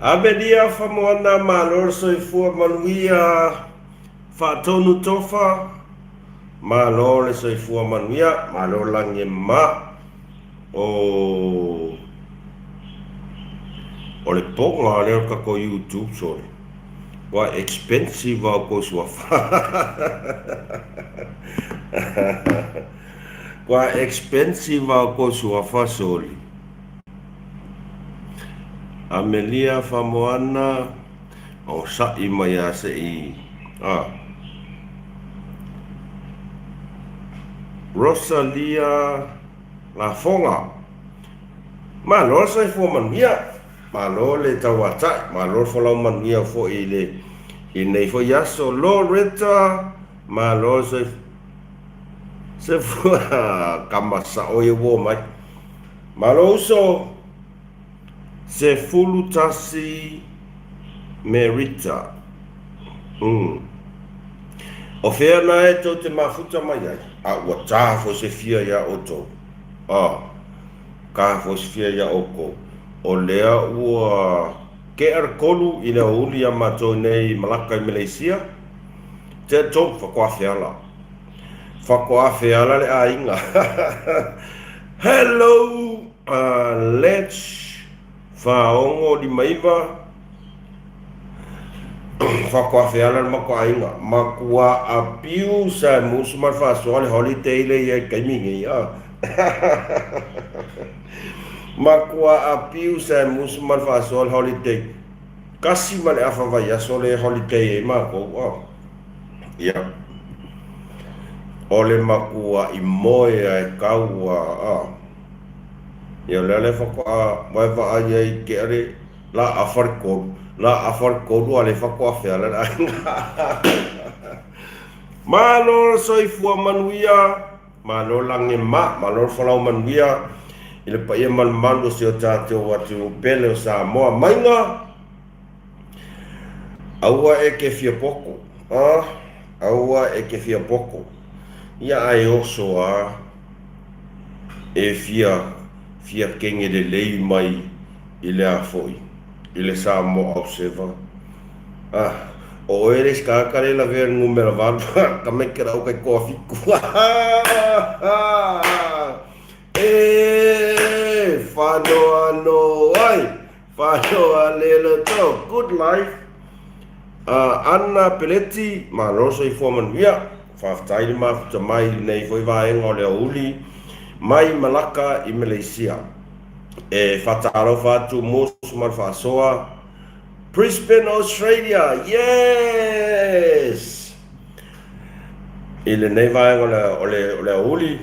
Abelia famoana malor soifua manuia fatonu tofa malor le soifua manuia malor lange ma o le ponga le ka ko YouTube sorry wa expensive ko suafa wa expensive ko suafa sorry Amelia famoana o sa'i mai a se i Rosalia Lafonga malo sai fo manuia malo le tawata malo fo la manuia fo i nei fo yaso Loretta malo se fo kamasa o ye wo mai malo so se fulu tasi merita o fea na e tau te mafuta mai ai a ua tā fo se fia ia o tau ka fo se fia ia o ko o lea ua ke arkolu i le uli a matou nei Malaka i Malaysia te tau whakoawhi ala le a inga hello let's whaongo di maiva whakoawhi ala le mako a inga makua a piu sa musu mar whasoa le holiday le ia kaimingi makua a piu sa musu mar whasoa le holiday kasi ma le awhawai aso le holiday e mako ia o le makua i moe ai kaua ia le whakoa mai wa ai ai ke are la afar kodu ale whakoawhi ala malo soifua manuia malo lange malo whalau manuia i le paia malmalu se o tātou atu pele o Samoa mainga aua e ke fia poko aua e ke fia poko ia ai oso e fia kenge le lei mai i le afoi i le Samoa observer o ere skakare la ver numero vandu ka me kera o kai kofi fano lelo to good life Anna Peletti maloso i foman via whaftairi mafuta mai nei foi vaenga o le uli mai Malaka i Malaysia e whataro whatu mosu mar whasoa Brisbane, Australia, yes! I le nei vaenga o le uli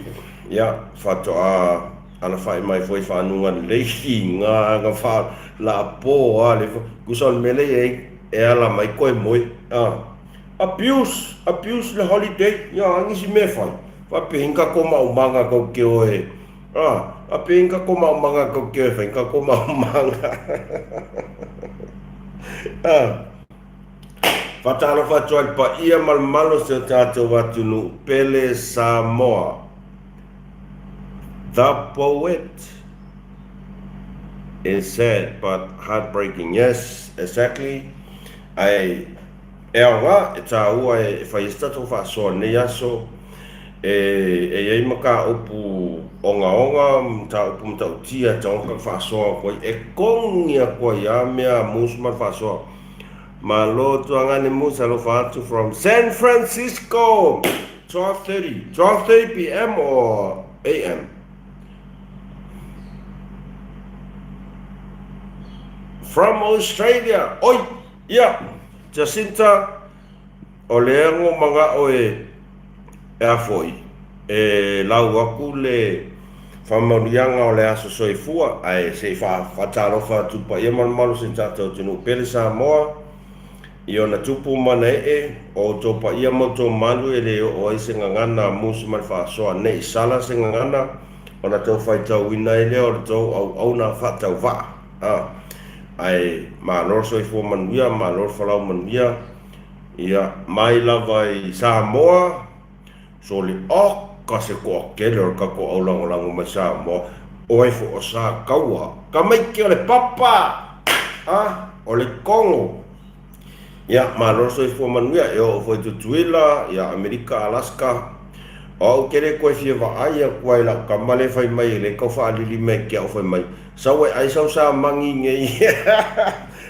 ia whatoa ana whai mai foi whanunga leihi ngā wha la po le kusan mele e ala mai koe moi abuse le holiday ia angisi me whai whapehinka ko maumanga kau ke oe whapehinka ko maumanga kau ke oe whainka ko maumanga whatalo whatua i pa ia malmalo se tātou watunu pele Samoa the poet is sad but heartbreaking. Yes, exactly. E aonga e tā ua e whaistatu whasoa nei aso e maka upu onga ta upu mtautia ta onga whasoa koi e kongia koi a mea musma whasoa ma lo tuangane musa lo whatu from San Francisco 12:30 p.m. or a.m. From Australia, oi, ia, Jacinta, o leango manga oe e afoi, e lau aku le whamarianga o le aso soifua, ai se whatarofa tupa ia malu sin tātou tunu pele Samoa, i ona tupu mana o topa ia moto malu e le o ai se ngangana musu mai whaasoa nei sala se ngangana, ona tau whaitau ina e leo o tau au na whatau wha, ai malor soifua manuia, malor whalau manuia, ia mai lava i Samoa, so le ka se ko kele o ka ko aulangolango mai Samoa, o e fo o sa kaua, ka mai ke o le papa, o le Kongo. Ia maloso i fuamanuia e o foi tutuila ia Amerika Alaska. O kere koe fia vaai koe la kamale fai mai le kau whaalili me kia o fai mai. Sawe ai sau sa mangi ngei.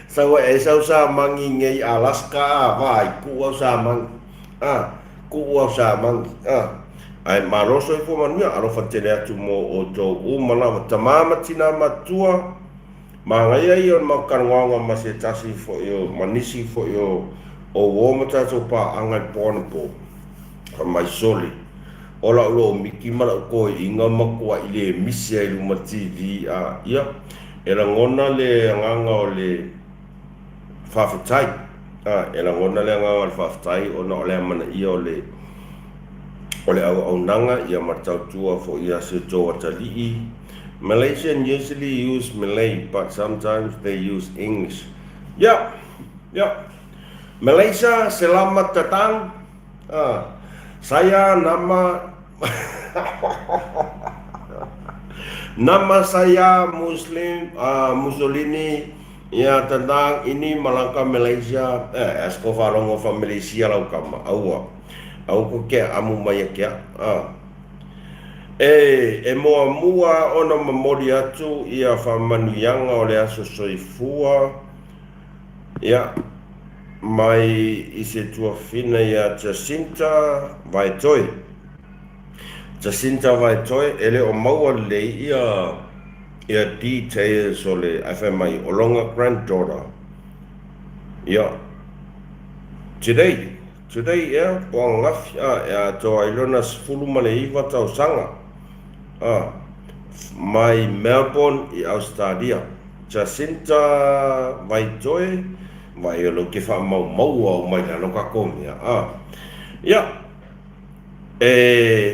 Sawe ai sau sa mangi ngei Alaska vai ku au sa mangi. Ku au sa mangi. Ai maloso i fuamanuia alo fatele atu mo o tō umana tamama tina matua. Mangai ai on makaronga ma se tasi fo yo manisi fo yo o womata to pa angai pona po mai soli ola lo miki mala ko inga makua ile misia ilu ma TV ia era ngona le nganga o le fafatai era ngona le nganga o le fafatai ona le mana ia o le au nanga ia matau tua fo ia se to atali. Malaysians usually use Malay, but sometimes they use English. Yeah. Malaysia, selamat datang. Saya nama saya Mussolini. Ya tentang ini Melangkah Malaysia. Esko farongo fa Malaysia lau kama. Au ko ke amu maya ke. E moa ona mamori atu ia whamanuianga o le aso soifua ia mai i se tuawhina ia Jacinta Vaitoe. Jacinta Vaitoe ele o maua le ia details o le mai o longa granddaughter ia today ia po ngafi ia to ailona sfulu male iwa tau sanga mai Melbourne i Australia. Jacinta Vaitoe vai lo ke fa mau au mai la no ka komia ia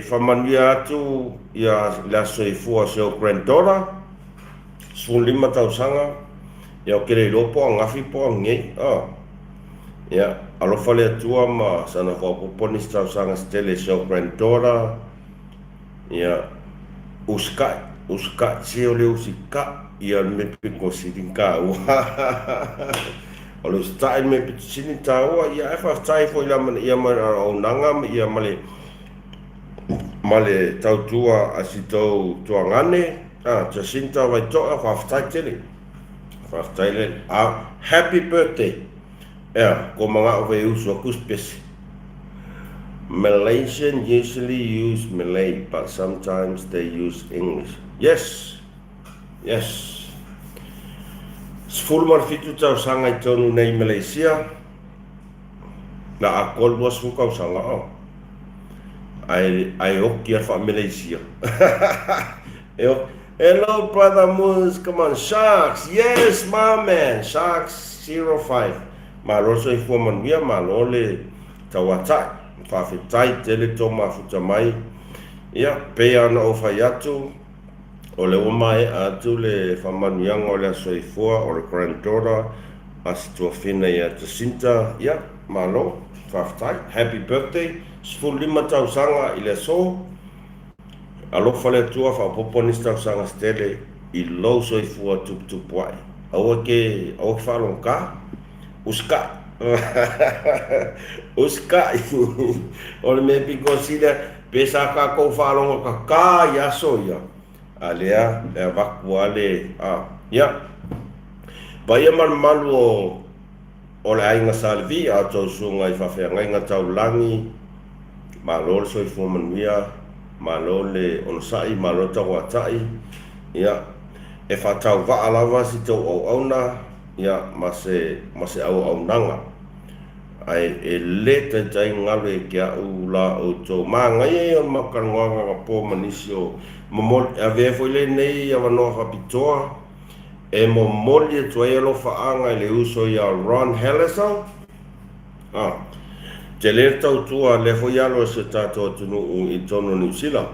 fa manuia atu ia la soifua se o granddaughter sulima tau sanga ia o kere lopo ngafi po ngei ia alo fale atua ma sana fa poponi tau sanga stele se o granddaughter ia uska se o le usika ia me piko sirinka alo stai me pitini taua ia fa stai fo ila man ia man o nanga ia male tautua asito tuangane Jacinta Vaitoe fa stai tele happy birthday ko mga o uso kuspes. Malaysians usually use Malay, but sometimes they use English. Yes. Sfulu marfitu tau sanga i tonu nei Malaysia. Na akol was fukau sanga ai okia fa Malaysia. Hello brother Moose, come on Sharks. Yes my man, Sharks 05. Maroso i foman via malole tawatai. Whawhetai tele tō mafuta mai ia pea ana o whai atu o le omai atu le whamanuianga o le asoifua o le granddaughter asi tua whina ia Jacinta ia malo whawhetai happy birthday 15 tausanga i le so alofa le tua whapoponis tausanga stele i lau soifua tuputupu ai au whalonga uska uska o le me piko sila pesa ka ko falonga ka ya soya alea e vaku ale ya Baia malu o le ainga salvi a tau sunga i whawhea ngainga tau langi malo le soi fumanuia malo le onosai malo tau atai ia e whatau waalawa si tau au auna ia mase au nanga ai e le te tai ngalu e kia u la o tau mangai e on makaronga ka po manisio momol a ve foi le nei a wanoa hapitoa e momoli e tua e lo faanga i le uso ia Ron Hellesau te le tau tua le foi alo se tato tunu i tono New Zealand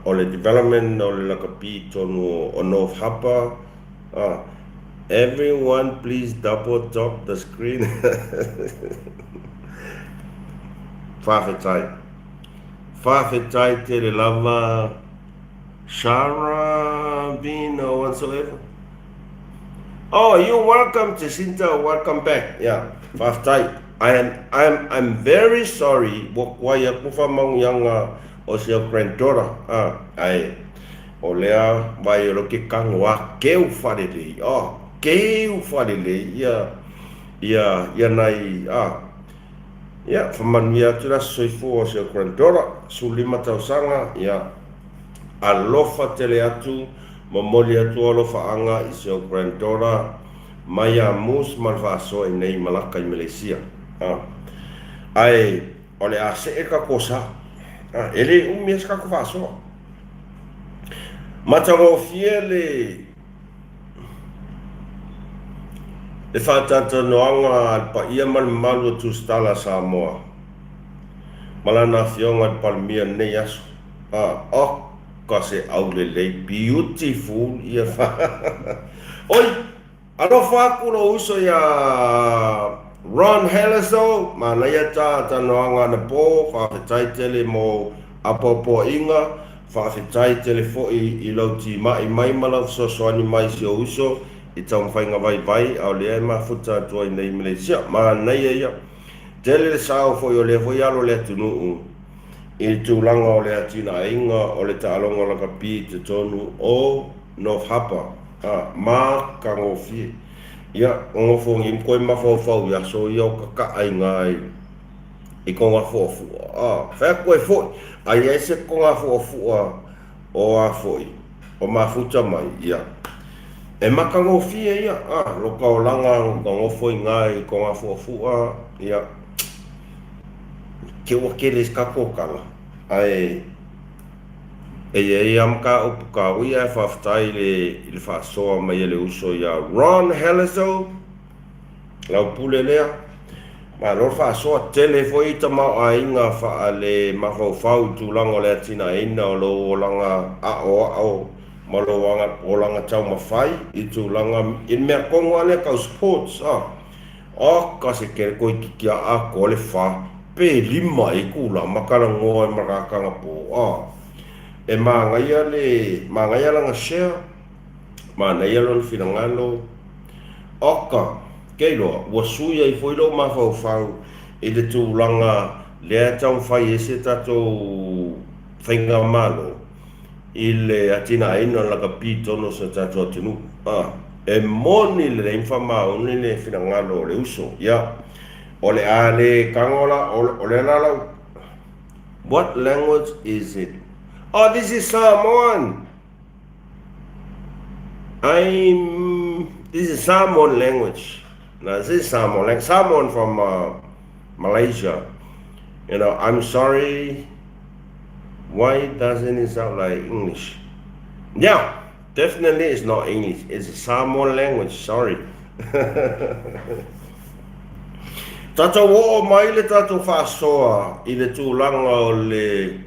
o le development o le lakapi tonu o North Hapa everyone please double top the screen whawhetai te le lava Shara Bean or whatsoever Oh, you're welcome, Jacinta. Welcome back. Yeah, Faftai. I'm very sorry. Why aku famang yang osio krentora. I olea vai lo que kang wa keu fadili. Oh, keu fadili. Ya nai ya faman ya tira soifu osio krentora. Sulima tau sanga ya alofa tele atu mamoli atu alofa anga isio krentora. Maya mus malvaso nei Malaka i Malaysia. Ai ole a se ka kosa. Ele mes ka ko faso. Matango fiele e fatata noanga pa ia mal malu tu stala Samoa. Malana fionga palmia nei aso. Ka se aulele beautiful ia fa. Oi, alofa aku no uso ya Ron Heleso, mana ia ta noanga na po, whawhetai tele mo apopo inga, whawhetai tele fo i lauti mai malau soani mai si o uso, i tau whainga vai, au lea ma futa tua i nei Malaysia, mana ia, tele le sao fo i o lea fo i alo lea tunu, i tūlanga o lea tina inga, o le ta alonga laka pi te tonu o North Hapa, ma ka ngofie. Ya, ngofo ngi koe mafau ya so yo ka ai ngai i ko ngafo fu. Fa koe fo. Ai ese ko ngafo fu o afo i. O mafuta mai ya. E maka ngofie ya. Lo ka olanga ko ngofo ngai ko ngafo fu ya. Ke o ke les ka ko kala. Ai am ka upuka uia whaftai le whasoa mai le uso ya Ron Heleso lau pule lea ma lor whasoa tele fo i ta mau a inga wha le mawhau tūlanga lea tina ina o lo olanga o ma lo olanga tau mawhai i tūlanga in mea kongo ane kau sports ka se kere koe kikia a ko le wha pe lima i kula makala ngoa i marakanga po e mangaya langa share manaya lon finangalo oka keilo wasuya i foilo mafau i le tūlanga lea tau whai ese tato whainga malo i le atina ina laka pitono sa tato atinu e moni le reimfa mauni le finangalo le uso o le ale kangola o le lalau. What language is it? Oh, this is Samoan. This is Samoan language. Now, this is Samoan, like Samoan from Malaysia. You know, I'm sorry. Why doesn't it sound like English? Yeah, definitely it's not English. It's a Samoan language. Sorry. Tata wo mai le tatu whasoa i le tūlanga o le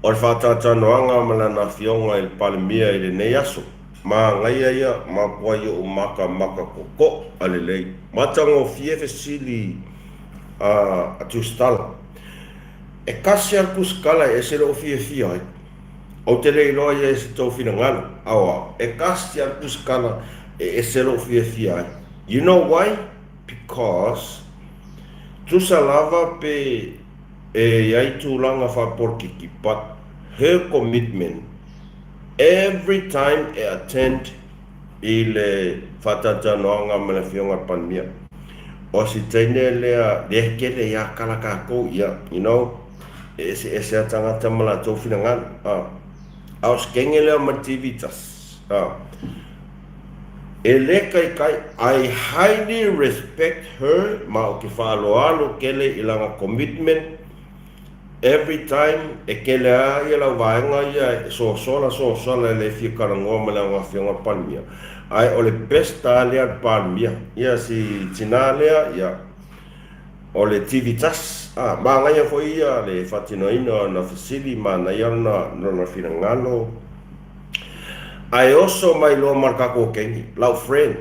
whatata noanga malana fionga i le palemia i le nei aso. Ma ngai ia ma puai o maka koko ale lei. Matango fiefe sili a tustala. E kasi al kuskala e se lo fie ai. O te lei loa ia e se tau fina ngana. Awa, e kasi al kuskala e se lo fie ai. You know why? Because tusa lava pe iai tūlanga whaporkiki, but her commitment every time I attend i le whatata noanga mana fionga panmia. O si teine lea kele ia kalaka ko ia, you know, ese atangata mala tau finangan. Aus kenge lea mativitas. I highly respect her, ma o ke whaaloalo kele ilanga commitment every time e kele a ia lau vaenga ia so sola le fia karangoa ma lau ngawhianga palmia. Ai o le pesta lea palmia, ia si tina lea, ia o le tivitas, ma ngaya fo ia le whatinoina na fasili ma na ia na finangalo. I also mai lo markako kengi, lau friend.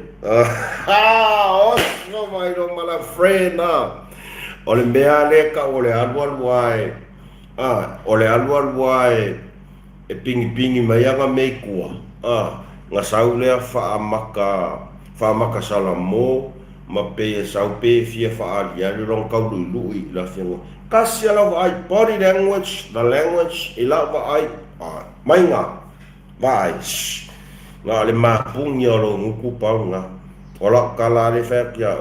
Also mai lo mala friend o le mea leka o le alualuai. O le alualuai e pingi mai anga mei kua. Nga sau lea whamakasala mo, ma pe sau pe fia whaalia long kau lui la fiango. Kasi ala ai body language, the language ila ai mai ngā vai ngā le mapungi o lo nguku pau ngā ola kala le whea kia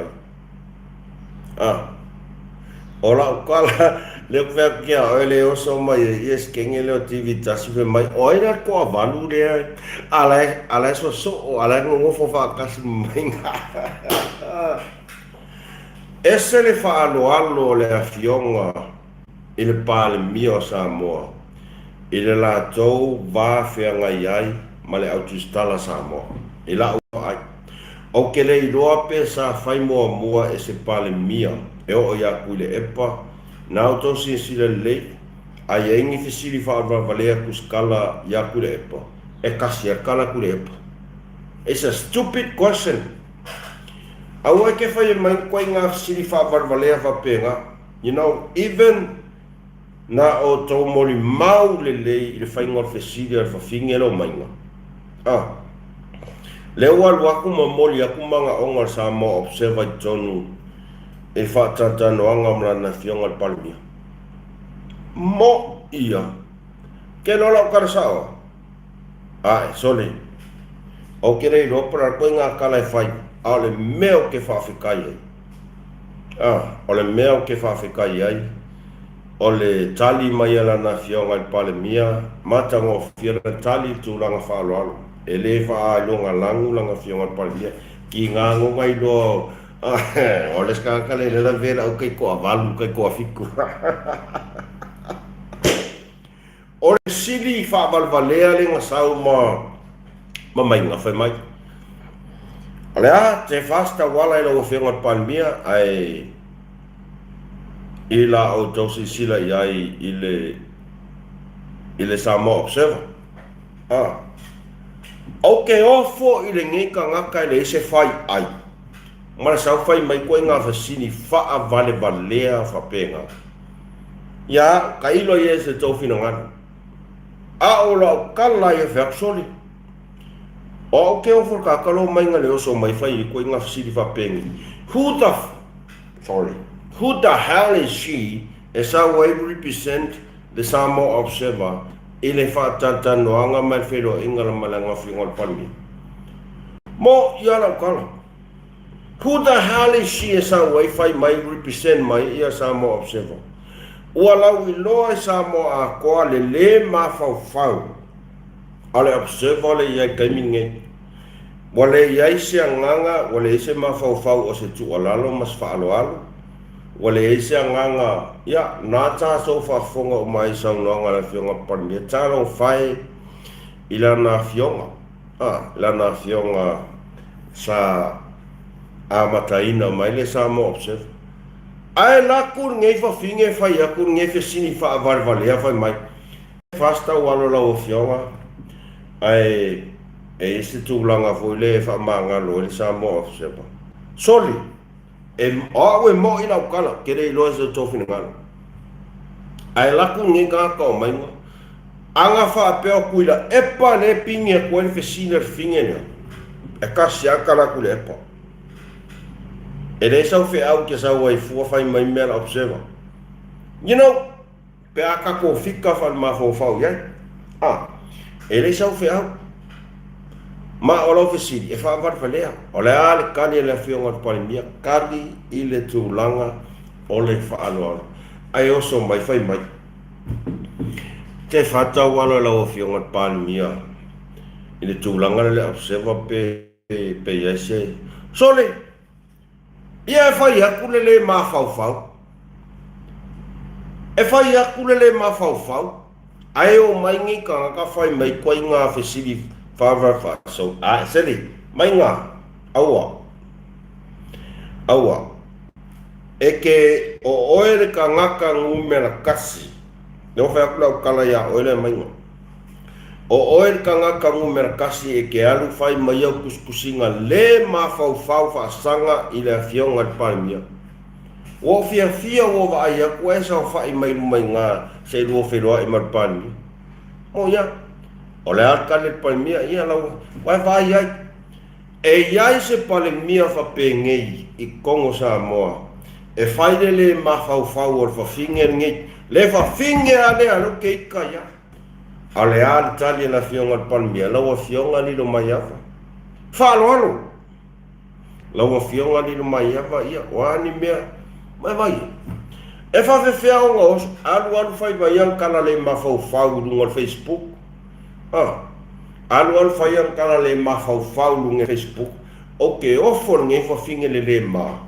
ola kala le whea kia oi le oso mai yes kenge leo TV tasi whe mai oi na koa valu le ala so ala ngofo whakasi mai ngā ese le whaaloalo le awhionga i le pāle mio Samoa i le lātou wāwhianga iai ma le autustala Samoa i la ua ai o ke le iloa pe sa whai mua e se pāle mia e o ia kui le epa na auto si le lei a ingi fisiri whaarwa valea kuskala ia kui le epa e kasi a kala kui le epa. It's a stupid question. Aua ke whai mai koe ngā fisiri whaarwa valea whapenga, you know, even na o tau mori mau le lei i le whainga fisiri al whawhingelo mainga. Leo waku ma moli aku manga onga sa mo observa i tonu e whaatata noanga mrana fionga palmia. Mo ia. Ke lola o karasawa? Sole. O kere i ropara koe ngā kala e whai. O le meo ke whawhikai ai. O le meo ke whawhikai ai. O le tali mai ala na fionga i palmia. Matango whiara tali tūranga whaaloalo. E le whaalonga langu langa fionga palmia. Ki ngā ngonga i lo o le skakale le la vera o kei koa valu, kei koa fiku. O le sili whaabalvalea le ngā sau ma mai ngā whai mai. Alea, te whasta wala i lau fionga palmia ai i la o tausi sila i ai i le Samoa Observer. O ke ofo i le ngika ngaka i le ese whai ai. Mara sau whai mai koe ngā whasini wha vale valea whapenga. Ia, ka ilo i ese tau whina ngana. A o lau kala i e whaksoli. O ke ofo kakalo mai ngā le oso mai whai i koe ngā whasini whapengi. Who the hell is she as I will represent the Samoa Observer i le whaatata noanga mai whero ingara malanga whingol palmi. Mo ia lau kala. Who the hell is she as a Wi-Fi mai represent mai ia Samoa Observer? Ua lau i loa i Samoa a koa le ma whau. Ale Observer le iai kaiminge. Wale iai se anganga, wale ise ma whau o se tualalo mas whaaloalo. Wale ise anganga, ia, nā tā so whafonga o mai sau noanga la fionga palmi. Tālo whai i lana fionga. Lana fionga sa mataina mai le Samoa Observer. Ai lakur ngei whawhinge whai akur ngei whasini whaavarvalea whai mai. Whasta walo lau o fionga. Ai isi tūlanga fwoi le whamangalo le Samoa Observer. Soli, awe mo ina ukala, kere i loa se tōwhina ngalo. Ai lakur ngei ngaka o mai ngā. Anga whaapeo kuila epa ne pingi a koe whasini ar whingenia. E kasi akala kule epa. E le sau whi au ke sau ai fua whai mai mea Observer. You know, pe a kako whika whan ma whau iai. E le sau whi au. Ma o lau whisiri, e whaawar whalea. O le ale kani e le whionga palimia, kari i le tūlanga o le whaaloalo. Ai oso mai whai mai. Te whatau alo lau whionga palimia. I le tūlanga le Observer pe iese. Sole! Ia e whai aku le ma whau. E whai aku le ma whau. Ai o mai ngi ka ngaka whai mai koe ngā whesiri whawar. So, seri, mai ngā, aua. E ke o oere ka ngaka ngumera kasi. Ne o whai aku lau kala ia oere mai ngā. O oer ka ngaka ngumera kasi e ke alu whai mai au kuskusinga le ma whau whaasanga i le whionga i parimia. O fia o wa ai aku e sa whai mai lumai ngā se rua wheroa i marparimia. Mo ia, o le arka le parimia ia lau, wai whai ai. E iai se pale mia whapengei I Kongo Samoa. E whaile le mawhauwhau o le whawhinge ngei. Le whawhinge ane alo ke ika ia. A le a tali na fionga le palmia. Lau a fionga ni lo mai awa. Whaaloalo. Lau a fionga ni lo mai awa ia. Wani mea. Mai vai. E whawhewhea o ngos. Alu whai vai ang kala le mawhauwhau lunga le Facebook. Alu fai ang kala le mawhauwhau lunga Facebook. O ke ofo nge whawhinge le ma.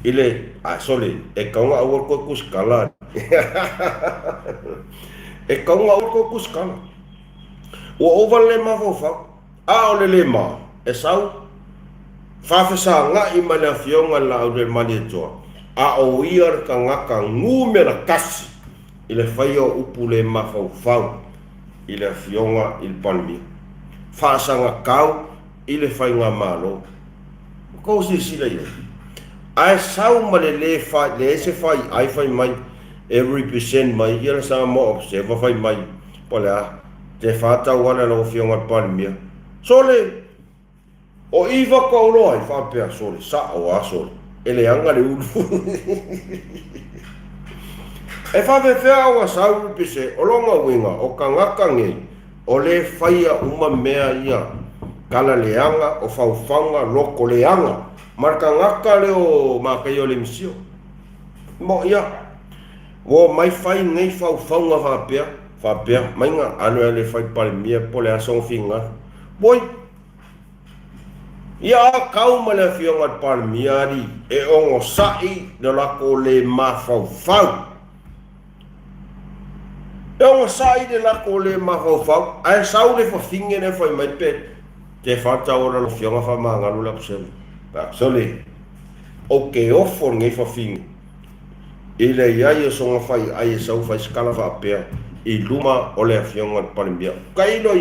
Ile, sole, e kaunga awal ko kuskala. E kaunga awal ko kuskala. O oval le mawhauwhau. A o le ma. E sau. Whawhesa nga I mana fionga la au le mani toa. A o iar ka ngaka ngume na kasi. Ile whai o upu le mawhauwhau. Ile fionga il palmi. Whaasanga kau, ile whai ngā malo. Ko si sila ia. Ai sau ma le whai, le ese whai, ai whai mai, every percent mai, ia sa mo opse, whai mai, pole a, te whātau wana lau whionga palimia. Sole, o iwa kaulo ai whapea sole, sa o a sole, ele anga le ulu. E whawewhea o a sau pise, o longa winga, o ka ngaka ngei, o le whaia uma mea ia kala leanga o whauwhanga loko leanga marka ngaka leo makai o le misio mo ia o mai whai ngei whauwhanga whapea mainga anu e le whai palimia pole asong whinga boi ia kau ma le whionga palimia ri e ongo sai le lako le ma whauwhau e o sai de la kole mawhauwhau, ai sau le whawhinge ne whai mai pe, te whatau ora lo whionga whamanga lula kuselu. Sole, o ke ofo ngei whawhinge, I le iai e songa whai ai e sau whai skala whapea, I luma o le whionga palimbia. Ka ilo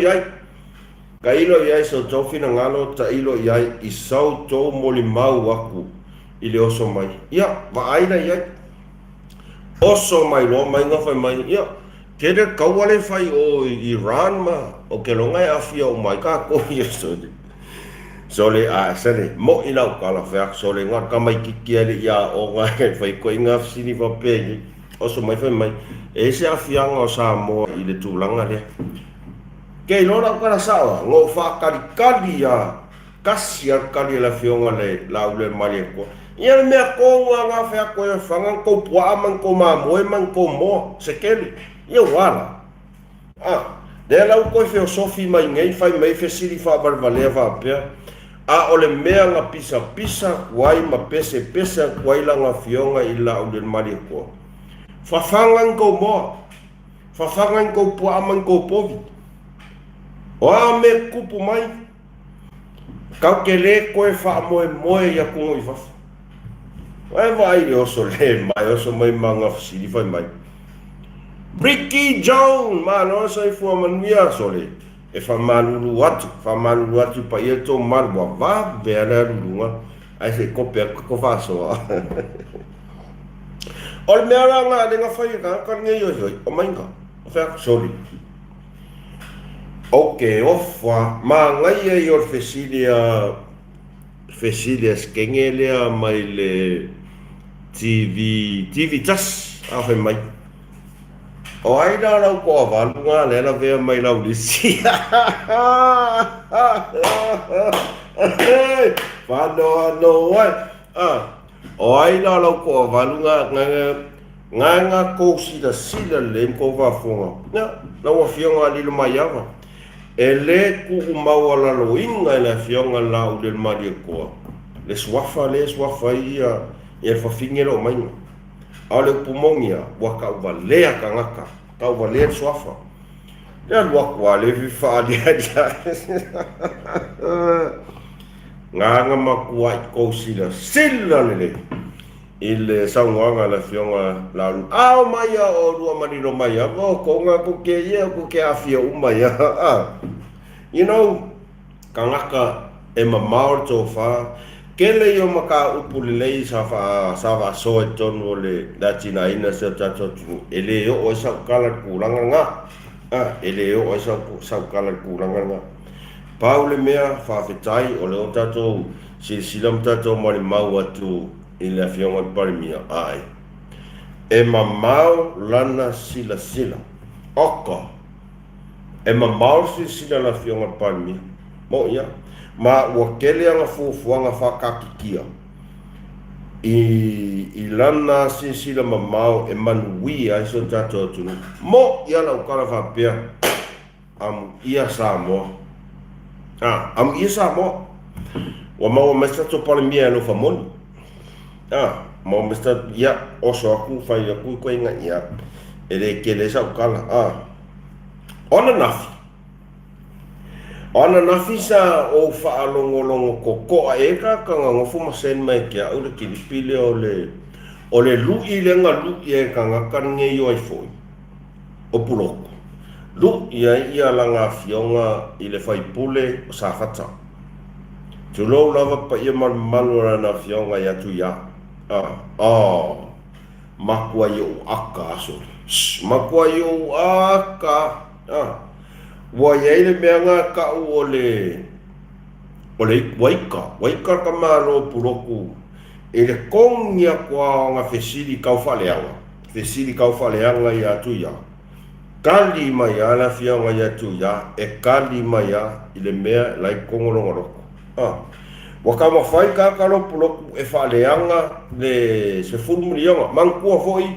iai sau tau whina ngalo, ta ilo iai I sau tau moli mau aku, I le oso mai. Ia, wa aina iai, oso mai lo mai ngawhai mai, ia, kere kauale whai o Iran ma, o ke longai awhia o mai ka kohi e sode. Sole a sere, mo inau kala whaak sole ngat ka mai kiki ale ia o ngai whai koe ngā whisini whapegi. Oso mai whai mai, e se awhianga o Samoa I le tūlanga rea. Kei lona kara sawa, ngō whakari kari a kasi ar kari la whionga le lau le mari e koa. Ia le mea kōnga ngā whaak koe whangan kou puaman kou mamoe man kou moa, se keli. Ia wala. Le lau koe wheo sofi mai ngei whai mei whesiri whabarvalea whapea. A ole mea ngā pisa wai ma pese wai la ngā whionga I la au le mari koa. Whawhangan kou moa. Whawhangan kou puaman kou povi. O a me kupu mai. Kau ke le koe wha moe ia kungo I whafu. Wai vai oso le mai oso mai mga whesiri whai mai. Ricky Jones, mano sai fua manuia sole. E whamalulu atu pa ia tō marua wā vea rurunga. Ai se kopea ko whasoa. O le mea rā ngā renga whai ka karnge ioi, o mainga. O whea sori. Ok, ofa, mā ngai e ior fesilia skenge lea mai le TV tas, a whai mai. O ai nā rau ko avalunga lena vea mai lau lisi. Whano ai. O ai nā rau ko avalunga nganga kou sila lem ko wafonga. Lau a whionga lilo mai awa. E le ku umau ala lo inga le whionga lau le mari koa. Le swafa ia e whawhinge lo mainga. Au le pumongia, wa ka ubalea ka ngaka, ka ubalea swafa. Lea luaku a le whiwha dia. Nganga makua I kou sila lele. I le saunga la whionga lalu. Ao mai a o rua marino mai a, o konga ko ke ia, ko ke awhia umai a. You know, ka ngaka e mamao tō wha, kele yo maka upulilei sa wa so e tonu o le latina ina se tatotu. Ele yo o sa kala kuranga nga. Ele yo o sa kala kuranga nga. Paule mea whawhetai o leo tatou silsilam tatou mani mau atu i le awhionga parimia ai. E mamau lana sila sila. Oka. E mamau sila la awhionga parimia. Mo ia. Ma ua kele anga fuafuanga whakakikia. I lana sila mamau e manuia ai so tatou tunu. Mo ia la ukara whapea. Ia Samoa. Ia Samoa. Wa mau mesta to parimia no famoni. Mau mesta ia oso aku fai aku ko inga ia. Ele kele sa ukala. Ona nafi sa o whaalongolongo kokoa eka ka nga ngofu masen mai kia ule kilipile o le lui le nga lui eka nga kange yo ai foi. O puloko. Lui ia la nga fionga i le fai pule o sa fata. Tulo lava pa ia malu na fionga ia tu ia. Makua yo aka aso. Makua yo aka. Wa yele meanga ka ole waika ka malo puroku ele kongia kwa nga fesili ka faleanga ya tu ya kali maya la fianga ya tu ya e kali maya ile mea lai kongolongoro wa ka ma fai ka lo puroku e faleanga le se fulmurianga mangkua foi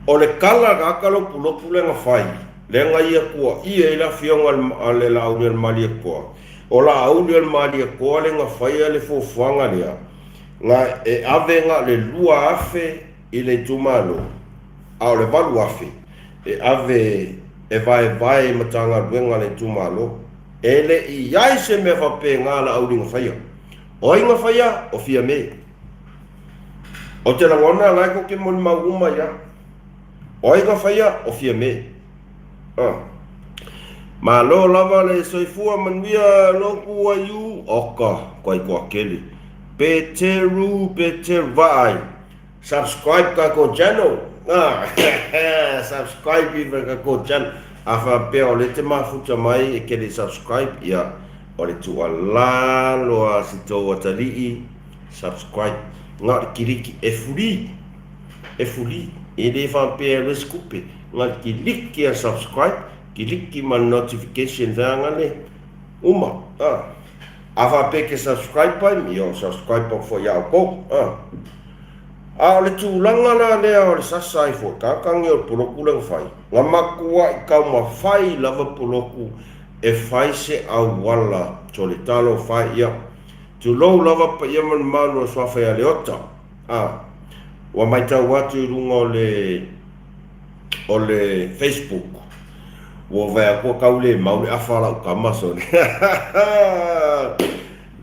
ole kala ka lo puroku le nga fai lenga ia kua ia ila fionga ale la aulial mali kua o la aulial mali kua lenga faia le fofuanga lea nga e avenga le lua afe i le tumalo au le valu afe e ave e vai matanga luenga le tumalo ele i ai se me vape nga la aulinga faia o inga faia o fia me o te langona laiko ke moni mauma ya o inga faia o fia me ma lo lava le soifua manuia loku ayu oka koi kwa keli peteru vai subscribe ka ko channel subscribe ka ko channel afa pe o le te mafuta mai e kele subscribe ya o le tu ala lo asito watali subscribe nga kiriki e fuli e le fa pe le scoop nga kiliki ya subscribe kiliki ma notification vangale uma afa pe ke subscribe pa mi o subscribe pa fo ya ko le tu langa na le o sasai fo ka kangi o puloku lang fai nga makua I ka ma fai lava puloku e fai se awala tolitalo fai ya tu lo lava pa yaman manu so fa ya leota wa mai tau watu rungo o le Facebook wo vai ko kaule maule afala ka maso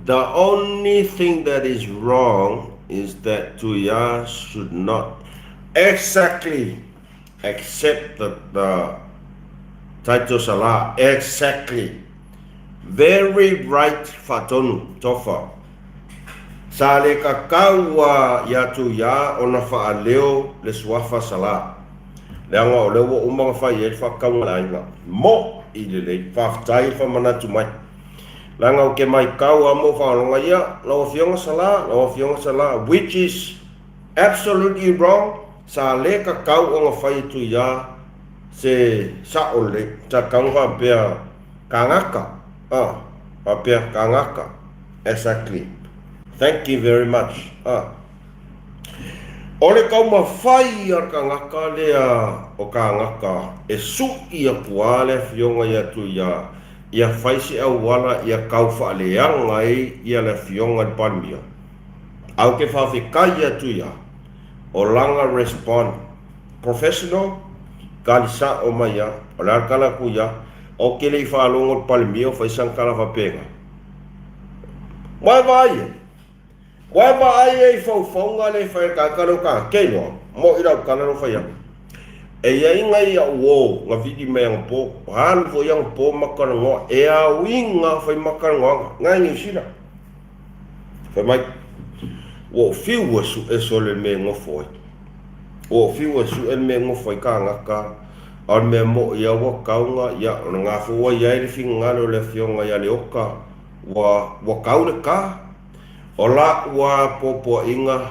the only thing that is wrong is that Tuya should not exactly accept the title Salah exactly very right fatonu tofa sale ka kaua ya Tuya ona fa leo le swafa Salah leanga o lewo umanga fai e whakau lainga mo I le whaftai whamanatu mai langa o ke mai kau amo whaonga ia lawa fionga sala which is absolutely wrong sa le ka kau o nga whai tu ia se sa ole ta kau pea kangaka pea kangaka exactly thank you very much ole kau ma fai ar kangaka lea o kangaka e su ia puale fionga ia tu ia fai se awala ia kau whaaleanga ia le fionga palmia au ke whawhikai ia tu ia o langa respond professional kalisa o maya o larkala ku ia o ke le whaalongo palmia o fai sankala whapenga Wai ai faufaunga le fai kakaro ka keno mo ira kalaro fai e ia inga ia wo nga vidi me ang po han fo yang po makar ngo e a winga fai makar ngo nga ni sila fai mai wo fiu su e sole me ngo foi o fiu su e me ngo foi ka nga ka on me mo ia wa kaunga ia nga fu ia i finga le fionga ia le oka wa kaule ka ola wa popo inga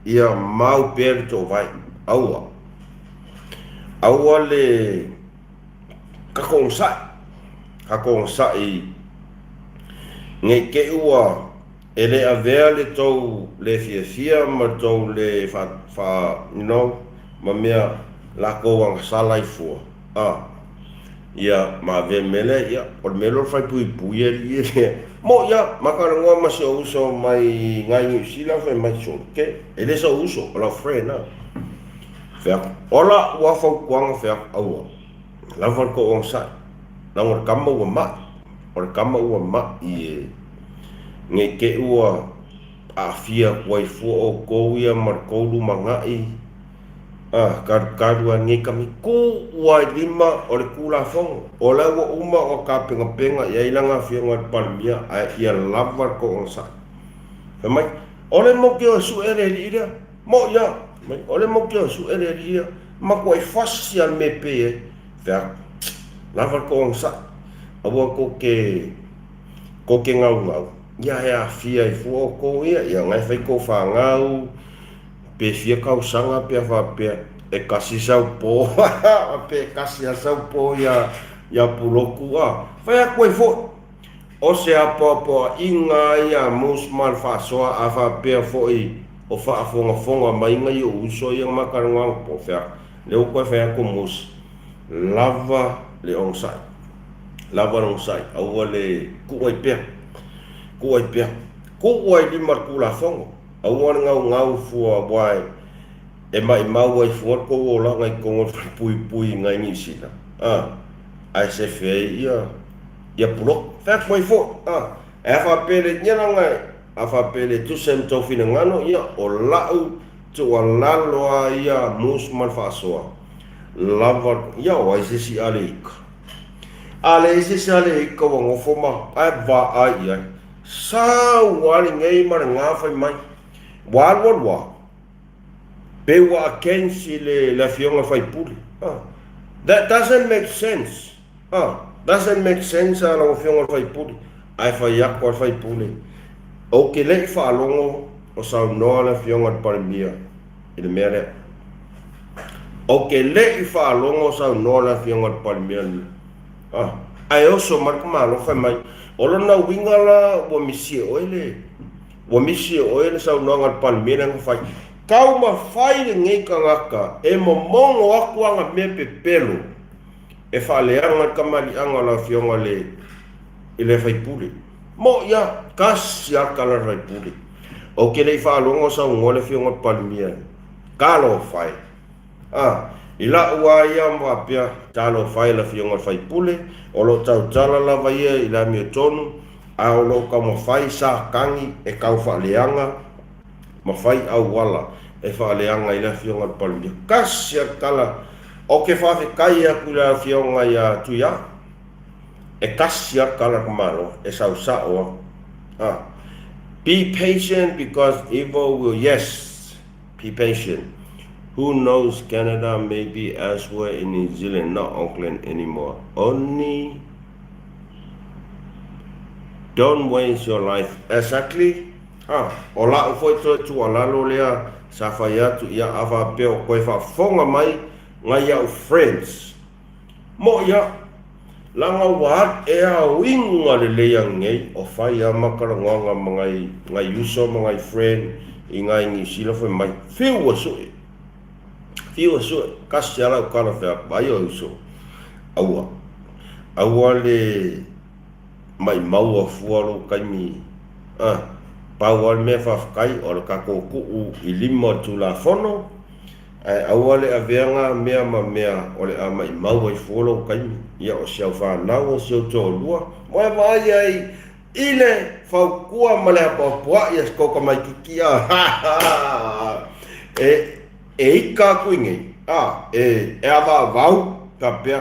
ia mau per to vai aua le kakongsa i ngai ke ua ele avea le tau le fia ma tau le fa ma mea lako wang salai fua ia ma ve mele ia por melo fai pui ia mo ia makarangoa ma se uso mai ngai sila fai mai so ke ele so uso la frena fer ola wa fa kwang fer aua la fa ko on sa la ngor kama wa ma i ngai ke ua a fia wai fu o ko ia mar ko lu mangai karua ngai kami ku wai lima o le kula fong o la wa uma o ka penga ia ilanga fia ngat palmia ia lavar ko on sa mai ole mo ke su ere ira mo ya mai ole mo ke su ere ira ma ko facial me pe ver lavar ko on sa abo ko ke ngau ia fia i fu ko ia ngai fai ko fa ngau pe fia kau sanga pe fa pe e kasi sau po pe kasi sau po ya puloku fai ko fo o se apo inga ia musmal fa so a fa pe fo i o fa fonga mai ngai o uso yang makaranga po fa le ko fa ko mus lava le onsai au le ku ai pe ku ai di markula fongo au ngau fua boai e mai mau ai fua ko ola ngai ko pui ngai ni sila ai se fe ia pulo fa mai fo e fa pele nyana ngai a fa pele tu sem to fina ngano ia o lau tu alalo ia mus mal fa soa lava ia o ai se si aleik ko ngo foma ai va ai sa wali ngai mar nga fa mai wa pe wa kensi la fionga fai puli that doesn't make sense la fionga fai puli ai fa yak ko fai puli o ke le fa longo o sa no la fionga par mia il mere o ke le fa longo sa no la fionga par mia ai oso mar malo fa mai olo na wingala wa misi oile sa unanga palmena fai kau ma fai ngai kangaka e momongo aku anga me pepelo e fa leanga kamali anga la fionga le ile fai puli mo ya kas ya kala fai puli o ke le fa longo sa ngole fionga palmia kalo fai ila ua ia mwa pia talo fai la fionga fai pule o lo tau tala la vaia ila mi tonu a o lo ka mo fai sa kangi e kau fa leanga ma fai au wala e fa leanga ila fionga palmia kas ya kala o ke fa fe kai aku la fionga ya tuya e kas ya kala malo e sa o be patient because evil will be patient. Who knows, Canada may be elsewhere in New Zealand, not Auckland anymore. Only don't waste your life. Exactly. Ola foi tu ala lo lea sa faya tu ia ava pe o koe fa fonga mai ngai au friends. Mo ia langa wat e a winga le lea ngai o faya makarangonga ngai uso ngai friend i ngai ni sila foi mai. Feel so kasiala o kala fe bai o so aua le mai mau a fualo kaimi pawal me fa kai o ka ko ku i limo tu la fono aua le avenga mea o le mai mau i fualo kaimi ia o sia fa na o sia to lua mo vai ai ile fa kua male pa poa ia ko ka mai kikia e ka kuingi e ava vau ka pea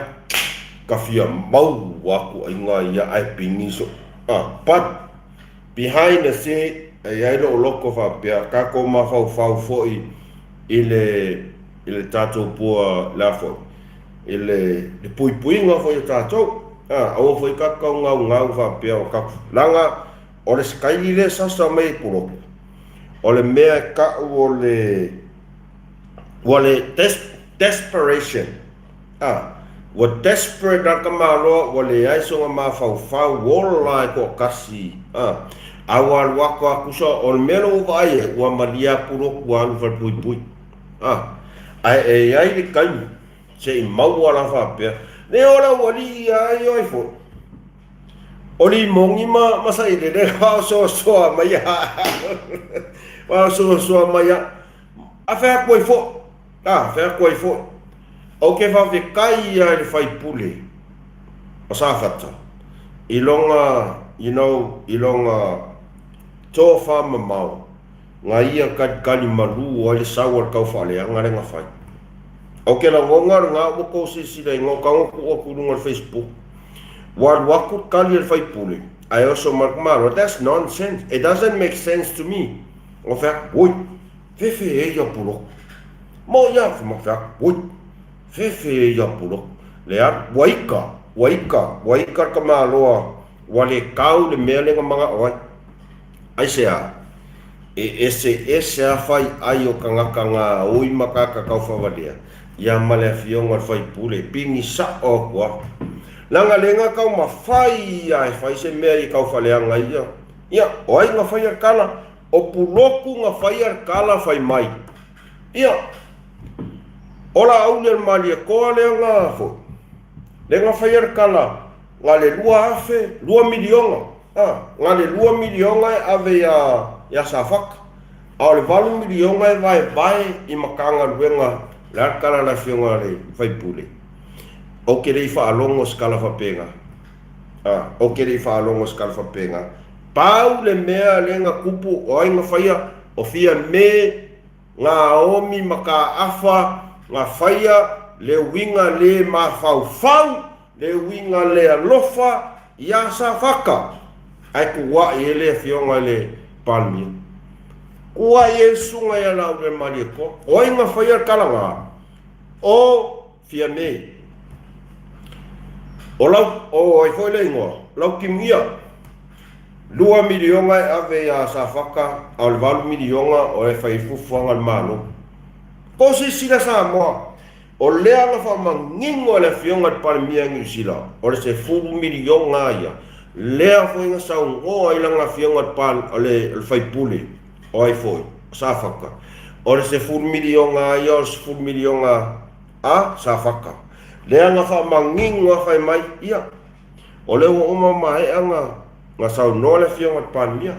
ka fia mau waku inga ia ai pingiso but behind the scene ai lo loko fa pea ka ko ma fau foi ile tato po la fo le puipuinga foi tātou. Au foi kakau ngau whapea o kapu. Langa, o le skaili le sasa mai puro. O le mea kau o le desperation. Wa desperate na kamalo o le aiso ma fau wola ko kasi. Awal wako akusa o le melo vai wa malia puro wa lu puipui. Ai le kai se mau ala whapea. Ne ora wali ai oi fo. Oli mongi masa ile le so mai ha. Wa so mai. A fa koi fo. Fa koi fo. O ke fa ve kai ai le fai pule. O sa fata. Ilonga, ilonga tofa mamau. Ngai ka kali malu o le sawar kau fa le ngare nga fai. O ke la ngonga nga mo ko si le ngoka o ku no Facebook. What could kali el fai pule? I also mark maro. That's nonsense. It doesn't make sense to me. O fa, oi, fefe e ya pulo. Mo ya mo fa, oi, fefe e ya pulo. Lea waika ka maloa wale kau le mele nga mga oi. Ai sea ese a fai ai o kanga oi makaka kau fawadia. Ya male fionga fai pule pingi sa o kwa. Langa lenga kau mafai ai fai se meri kau faleanga ia. Ia oi nga fai kala o puloku nga fai kala fai mai. Ia ola auler malia ko lenga fo. Lenga fai kala ngale lua milionga. Ngale 2 milionga ave ya safak. Au le 2 milionga vai i makanga luenga la kala la fionga le fai pule. O ke rei fa alongo skala fa penga. O ke rei fa alongo skala fa penga. Pau le mea lenga kupu o inga faya o fia me nga omi maka afa nga faya le winga le ma fau le winga le alofa ya safaka. Ai kuwa ele fionga le palmi. Kuwa sunga ya la ule maliko. O inga faya kalanga. O fia me. O ai foi le ingo. Lau kimia. 2 milionga ave ya safaka. Al 2 milionga o e fai fufuanga al malo. Ko si sila sa moa. O lea nga fa mangingo le fionga al palmia ngi sila. O le se 2 milionga ya. Lea foi nga sa ungo ai langa fionga al pal le fai pule. O ai foi safaka. O le se 2 milionga ya o se 2 milionga a safaka. Lea nga fa mangingo fai mai ia. O le o mai anga nga sa no le fionga al palmia.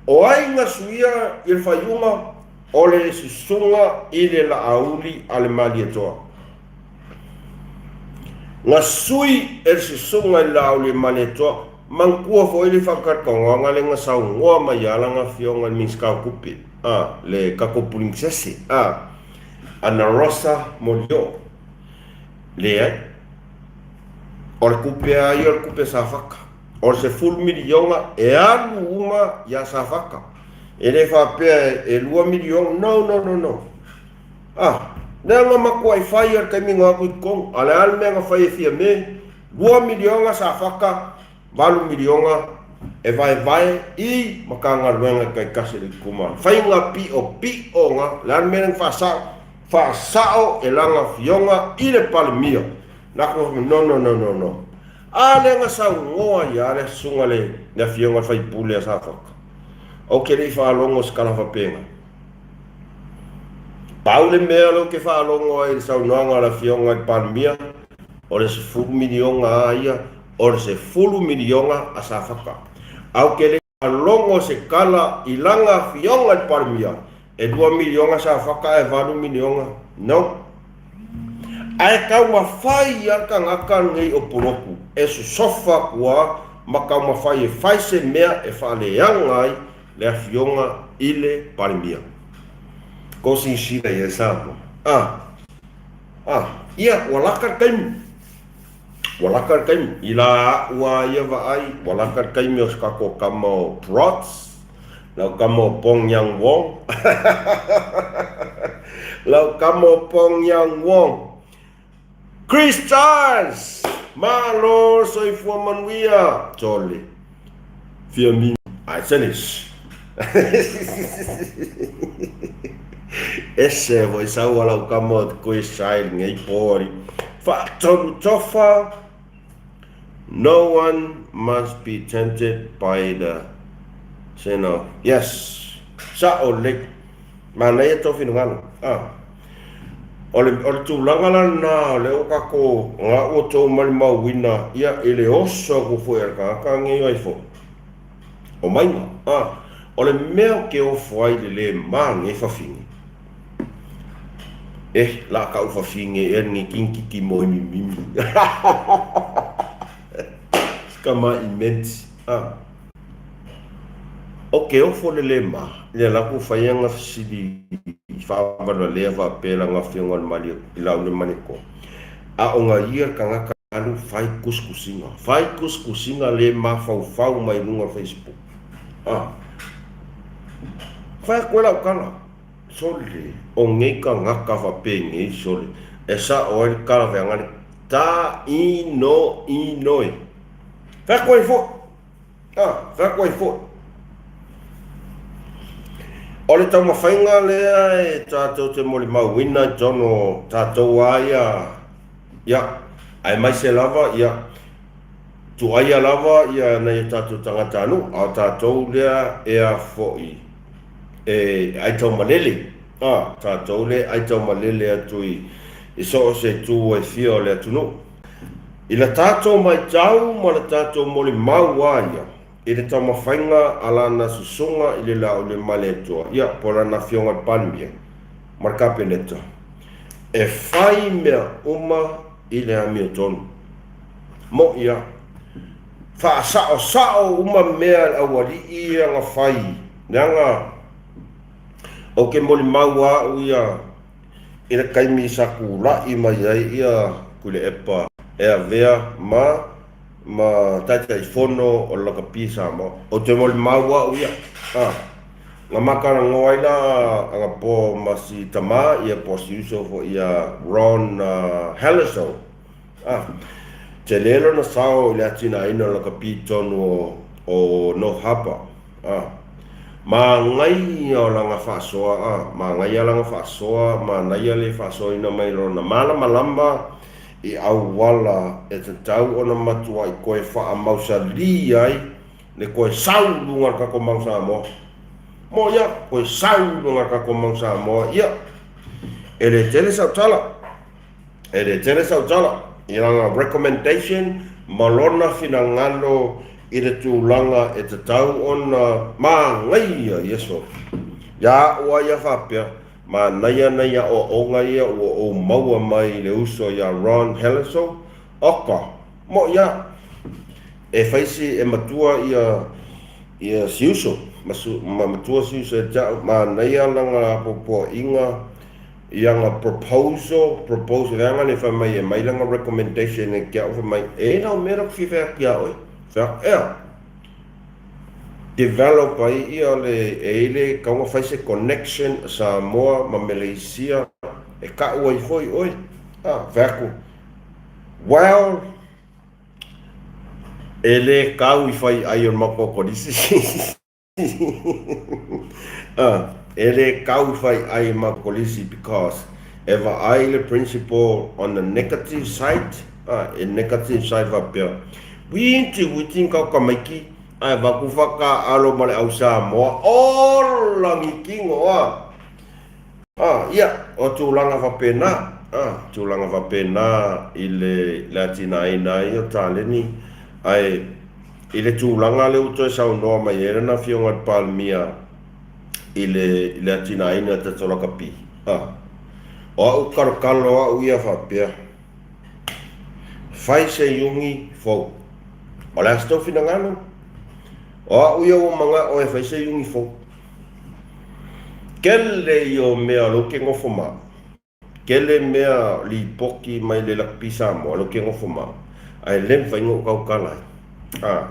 O ai nga suia il faiunga o le sisunga ile la auli ale mali toa. Nga sui el sisunga ile la auli mali toa. Mangkua fo ili whakarkonga nga le nga saungoa mayala nga fionga minskau kupi. Le kakopuling sesi. Ana Rosa Molio. Le ai. O le kupi ai o le kupi sa whaka. O se 2 milionga e anu uma ya sa whaka. Ele fa pe e 2 milion no. Nga makua i fai ar kai minga aku kong ale alme nga fai fia me 2 milionga sa whaka 2 milionga e vai i makanga ruenga kai kasi le kuma fai nga pi o nga lan me nga fa sao e langa fionga i le palmia nako no ale nga sa ngoa ya le sunga le na fionga fai pule sa whaka. O ke rei whaalongo skala whapenga. Paule mea lo ke whaalongo ai sau noanga la fionga i palmia. O le se 2 milionga aia. O le se 2 milionga a sa whaka. Au ke rei whaalongo se kala i langa fionga i palmia. E 2 milionga sa whaka e 2 milionga. No. Ai kau mawhai aka ngaka ngei o poroku. E su sofa kua makau mawhai e whaise mea e whaaleanga ai. Le fionga ile palmia. Ko sin sila ya sapo. Ia walakar kaim. Ila ua ia va ai walakar kaim os kako kamo prots. Lau kamo pong yang wong. Chris Charles, malo soifua manuia, tole. Fia mi, ai senis. Ese voi sau ala ukamo koe sai ngai pori. Fa tolu tofa. No one must be tempted by the sin of yes. Sa olek mana ya tofi ngano. Ole tulanga na le o kako nga o to mal mawina ia ele oso ko foi ka ngi ai fo. O mai ole meo ke o foi le mang e fa fingi. La ka o fa fingi e ni kinki ki mo mimi. Kama immense. Ok, o fo le ma. Le la ku fa yanga sidi fa ba le va pela nga fionga mali ila le maniko. O nga ia kanga kalu fai kuskusinga. Fai kuskusinga le ma fa mai lunga Facebook. Fai kwela ukala. Sole o ngai ka ngaka fa pe ngai sole. Esa o el kala ve ngani ta inoi. Fai kwai fo. Fai kwai fo. Ole tau mawhainga lea e tātou te moli mawina jono tātou aia ai mai se lava tu aia lava nei tātou tangata anu a tātou lea ea fo'i ai tau malele tātou lea ai tau malele atui i so se tu e fio lea tunu i la tātou mai tau ma la tātou moli mau aia i le tau mawhainga ala na susunga i le lau le male toa. Pola na fionga panmia. Marka peneta. E whai mea i le amia tonu. Mo wha sao uma mea awari i anga whai. Nanga o ke moli maua i le kaimi saku la i mai ai kule epa. Vea ma tata i fono o laka pisa mo o te moli maua nga makara ngoaila anga po masi tama ia po si uso fo ia Ron Halliso te lelo na sao le atina ina laka pitonu o no hapa ma ngai o langa fasoa ma ngai langa fasoa ma nai le fasoa ina mai rona mala malamba i au wala e te tau o na matua i koe wha mausa li ai le koe sau lunga kako mausa mo koe sau lunga kako mausa mo e le tele sau tala i ranga recommendation malona fina ngalo i le tūlanga e te tau o na maa ngai yeso ua whapea ma naya o onga ia o maua mai le uso ia Ron Halliso oka mo e faisi e matua ia siuso matua siuso e ma naya langa popo inga nga proposal anga ne fa mai e mai langa recommendation e kia o mai e na mera fifa kia oi develop ai le kaunga faise connection sa moa ma Malaysia e ka ua i foi oi verku well ele kau i fai ai on mako kodisi ele kau fai ai mako kodisi because ever ai le principle on the negative side negative side va pia we think kau kamaiki ai vaku whaka alo male au sa moa o langi kingo o tūlanga whapena i le latina ina i o tāleni ai i le tūlanga le uto e sau noa mai e rana fionga palmia i le latina ina te tolaka pi o au karokalo au ia whapea whai se yungi fau o le asto fina ngano o ia o manga o e faise yungi fo kele yo mea loke ngofo ma kele mea li poki mai le lakpisa mo loke ngofo ma ai lem faingo kau kala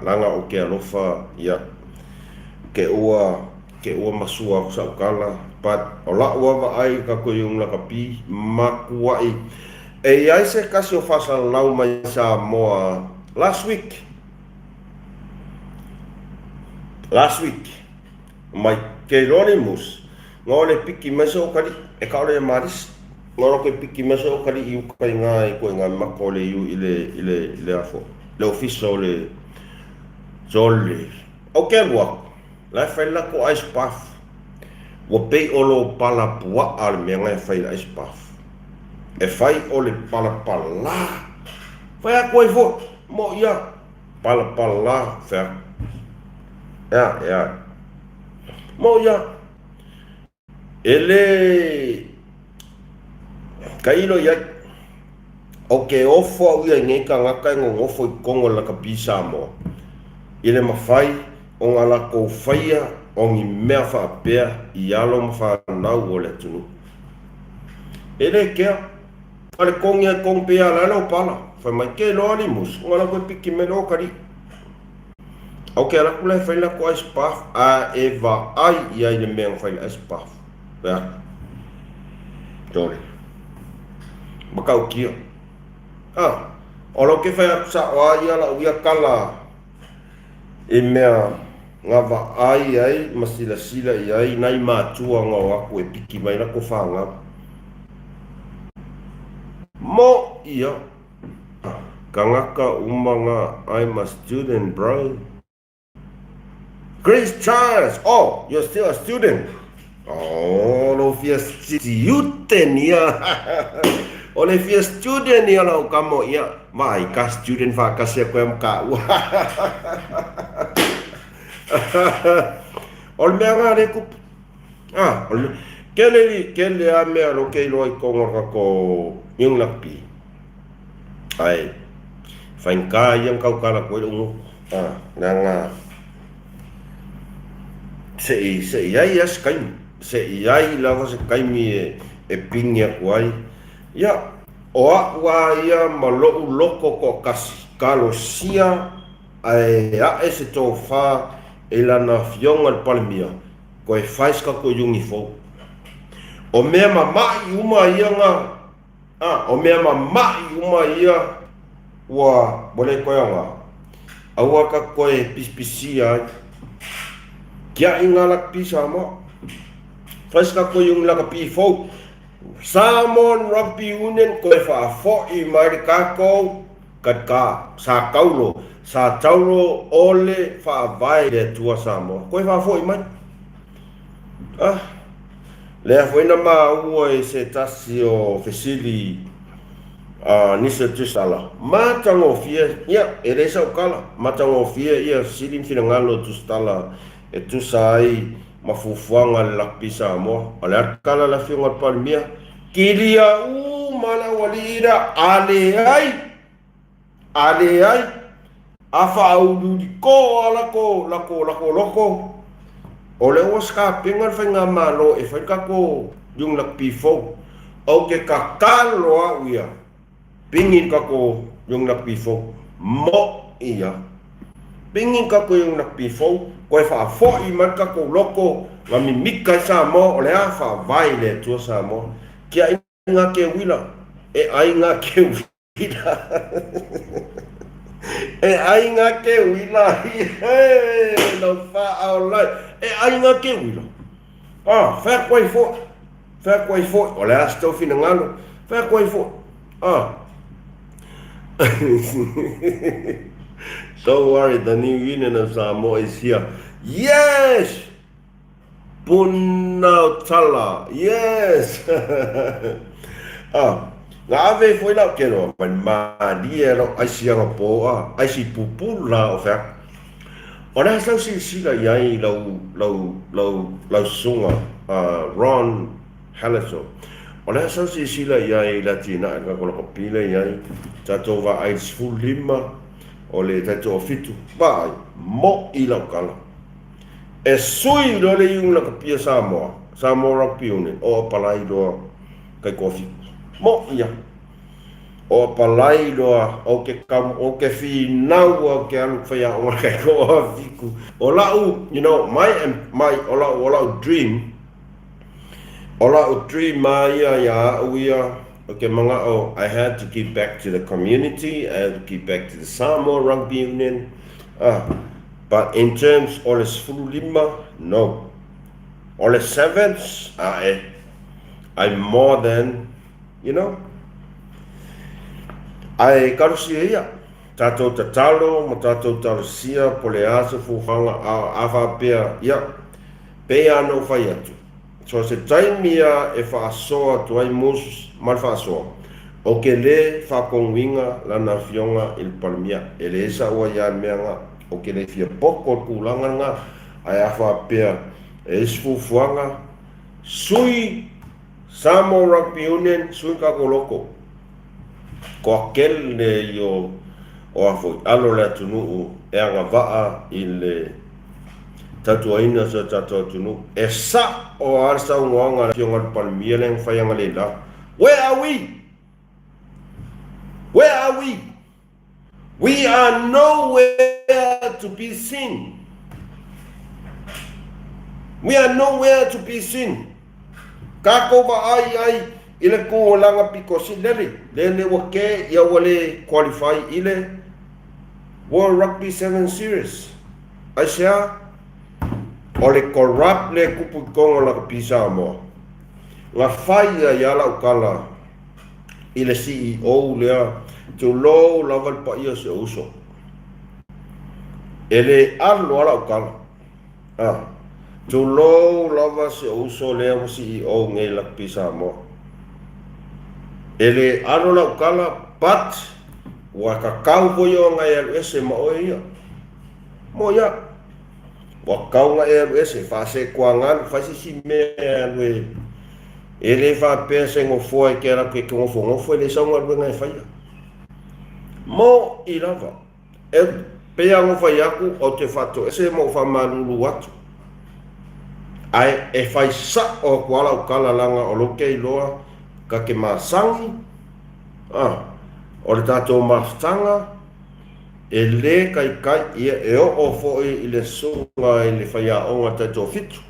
langa o ke alofa ke ua masua sa kala pat o la ua va ai ka ko yung lakapi makuai E ai se kasi o whasalau mai Samoa last week. Mai ke Ronimus. Ngole piki meso o kari e kaore e maris. Ngoro ke piki meso o kari iu kai ngai ko ngai makole iu ile afo. Le ofiso le zole. O ke lua. La fai la ko ice puff. Wa pei olo pala pua al me ngai fai ice puff. E fai o le pala fai a koe fo mo ia pala fai ya mo ia ele kailo ia o ke ofo ia ngai ka ngaka ngo ofo I kongo la ka pisa mo ile mafai o ngala ko faia o ngi mea fa pea I alo ma nau o le tunu ele kea ale kongia kong pea la lo pala fa mai ke lo animus ngala ko piki meno kari au ke ala kula fa la ko ice puff a eva ai ia ile meng fa ice puff ya tore makau kia o lo ke fa sa wa ia la ia kala e mea ngava ai masila sila ai nai matua ngawa ko e piki mai la ko fa nga mo ia kangaka umanga I'm a student bro Grace Charles oh you're still a student oh lo fia student ia ole fia student ia lo kamo ia mai ka student fa ka se ko ka ol me nga le ku ol kele a me lo ke lo I kongo ko yung lakpi ai fain ka yang kau kala ko ungu nanga se ai as kai se ai la se kai mi e pingia kwai ya o wa ya malo loko ko kalo sia ai a ese to fa elana fiong al palmia ko e fais ka ko yung ifo o me mama uma ia nga o mea mamai uma ia ua bole koe anga aua ka koe pispisia kia inga lak pisa mo fais ka koe yung laka pifo Salmon Rugby Union koe wha fo I mai kako kat ka sa kaulo sa tauro ole wha vai le tua Samoa koe wha fo I mai lea fuena ma ua e se tasi o fesili nisa tusala matango fia ia e resa o kala matango fia ia silin fina ngalo tustala e tusai mafufuanga lakpisa mo ala kala la fionga palmia kilia mala walira ale ai afa aulu di ko lako ole waska pengar fenga malo e fai kako yung lakpifo o ke kakalo a uia pingin kako yung lakpifo mo iya pingin kako yung lakpifo koe fa fo I man kako loko ngami mika sa mo ole a fa vai le tua sa mo kia inga ke wila e ainga ke wila e ainga ke wila no fa online e ainga ke wila fa koe fo ole a sto fina ngalo fa koe fo don't worry the new union of Samoa is here yes Punau Tala yes nga ave foi la ke no ma dia no ai si anga po ai si pupula o fa ona sa si la yai lau sunga Ron Halaso ona sa si la yai latina ka ko ko pile yai tato va ai full lima o le tato fitu ba mo I la kala e sui lo le yung la kapia Samoa Rugby Union o palai do kai kofi mo ia o palai loa o ke finau o ke alu whaia o kai koa fiku o lau you know my o lau dream mai ia Okay, mga I had to give back to the community. I had to give back to the Samoa Rugby Union. But in terms of the 15, no. All the sevens, I'm more than, ai karusia ia. Tātou tatalo, ma tātou tarusia, po le asa fuhanga a awhapea ia. Pea no whai atu. So se taimia e whaasoa tuai mus mal whaasoa. O ke le whakonginga lana fionga il palmia. E le esa ua ia meanga. O ke le fia poko kulanga nga. Ai a whapea e isfufuanga. Sui Samoa Rugby Union, sui kakoloko. Ko akele yo o afoi alo le atunu e anga waa i le tatuaina sa tatua atunu e sa o arsa ungoanga fionga palmia le whaianga le la. Where are we? Where are we? We are nowhere to be seen. We are nowhere to be seen. Kako ba ai ile ko langa pikosi lele wake ya wale qualify ile World Rugby 7 Series. Asia ole corrupt le kupu kongo la pisa mo. La faya ya la ukala ile CEO lea to low level pa ia se uso. Ele arlo ala ukala. To low level se uso lea mo CEO ngai la pisa mo. Ele arlo la ukala but wa kakau boyo ngai ese mo ia. Mo ya. Wa kau ngai ese fa se kuangan fa si me we. Ele fa pensa ngo foi que era que ngo foi le são algo ngai fa. Mo ilava. E pe ngo fa yaku o te fato ese mo fa malulu watu. Ai e fa sa o kwala o kala langa o loke loa ka ke masangi. O le tatou mafutanga e le kai ia e o foi i le sunga i le whaia onga tatou fitu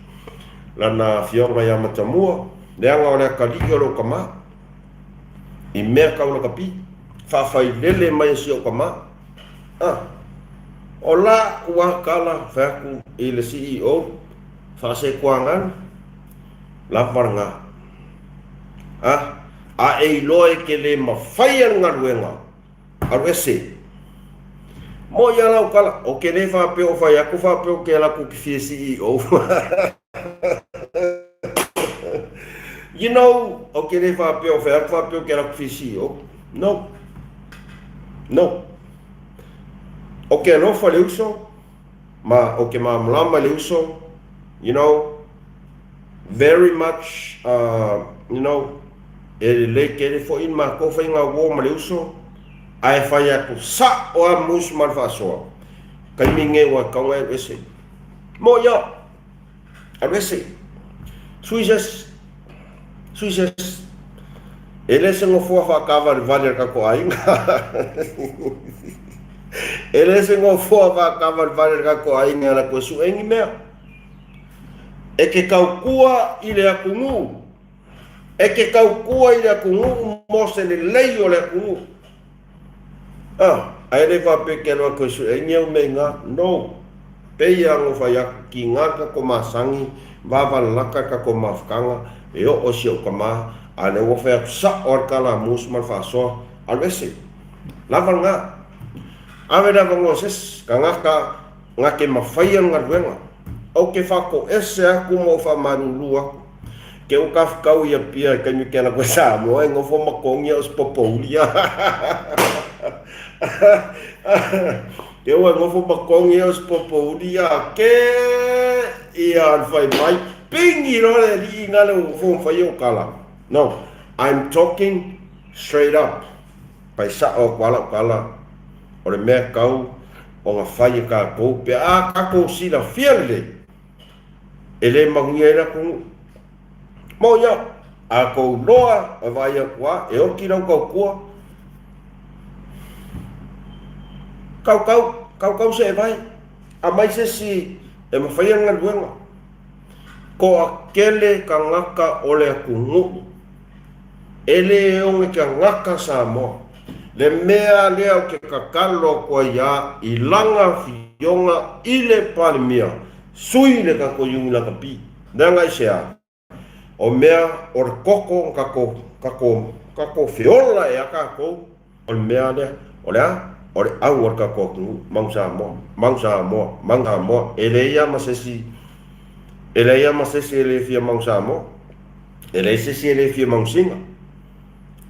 lana fionga ia matamua leanga o le kaliki o lo kama i mea kaula kapi whawhai lele mai si o kama o la ua kala whaku i le CEO whase kuangan la paranga a e loe ke le mawhaia ngaruenga arwese mo ia lau kala o ke le whapeo whai aku whapeo ke la ku ki CEO you know o ke le whapeo whai aku whapeo ke la ku CEO no o ke alofa le uso ma o ke mamlama le uso you know very much you know ele le kere fo in ma ko fa inga wo ma le uso ai fa ya ku sa o a mus mal fa so kai minge wa ka wa ese mo yo a ese suises ele se ngo fo fa ka va valer ka ko ai ele se ngo fo fa ka va valer ka ko ai nga la ko su engi me e ke ka kua ile akungu e ke kau kua i le akungu mo se le lei o le akungu. Ai le whape ke loa koe su e ngiau me ngā, no. Pei ango whai aku ki ngaka ko masangi, wawa laka ka ko mawhakanga, e o si o kama, a le wawhai aku sa orkala mus mal whasoa, alwese. Lava ngā. Awe rawa ngoses, ka ngake mawhaia ngaruenga. Au ke whako ese aku mo whamarulu aku. Ke o ka kau ia pia ka mi kena ko sa mo e ngofo makongi os popolia ke o ngofo makongi os popolia ke ia fai mai pingi ro le ri ngale o fo fai o kala no I'm talking straight up pai sa o kala o le me kau o nga fai ka ko pe a ka ko si la fiele ele mangiera ko mo ya a ko loa a vai a kwa e o ki rau kau kua kau se vai a mai se si e ma whaia ngaruenga ko a kele ka ngaka o le akungu ele o ke ngaka Samoa le mea lea ke kakalo ko ia I langa fionga I le palemia sui le kako yungi la kapi nanga isea o mea o le koko kako fiola e aka ko o le mea lea o lea o le au o kako mang Samoa ele ia masesi ele fia mang Samoa ele sesi ele fia mang singa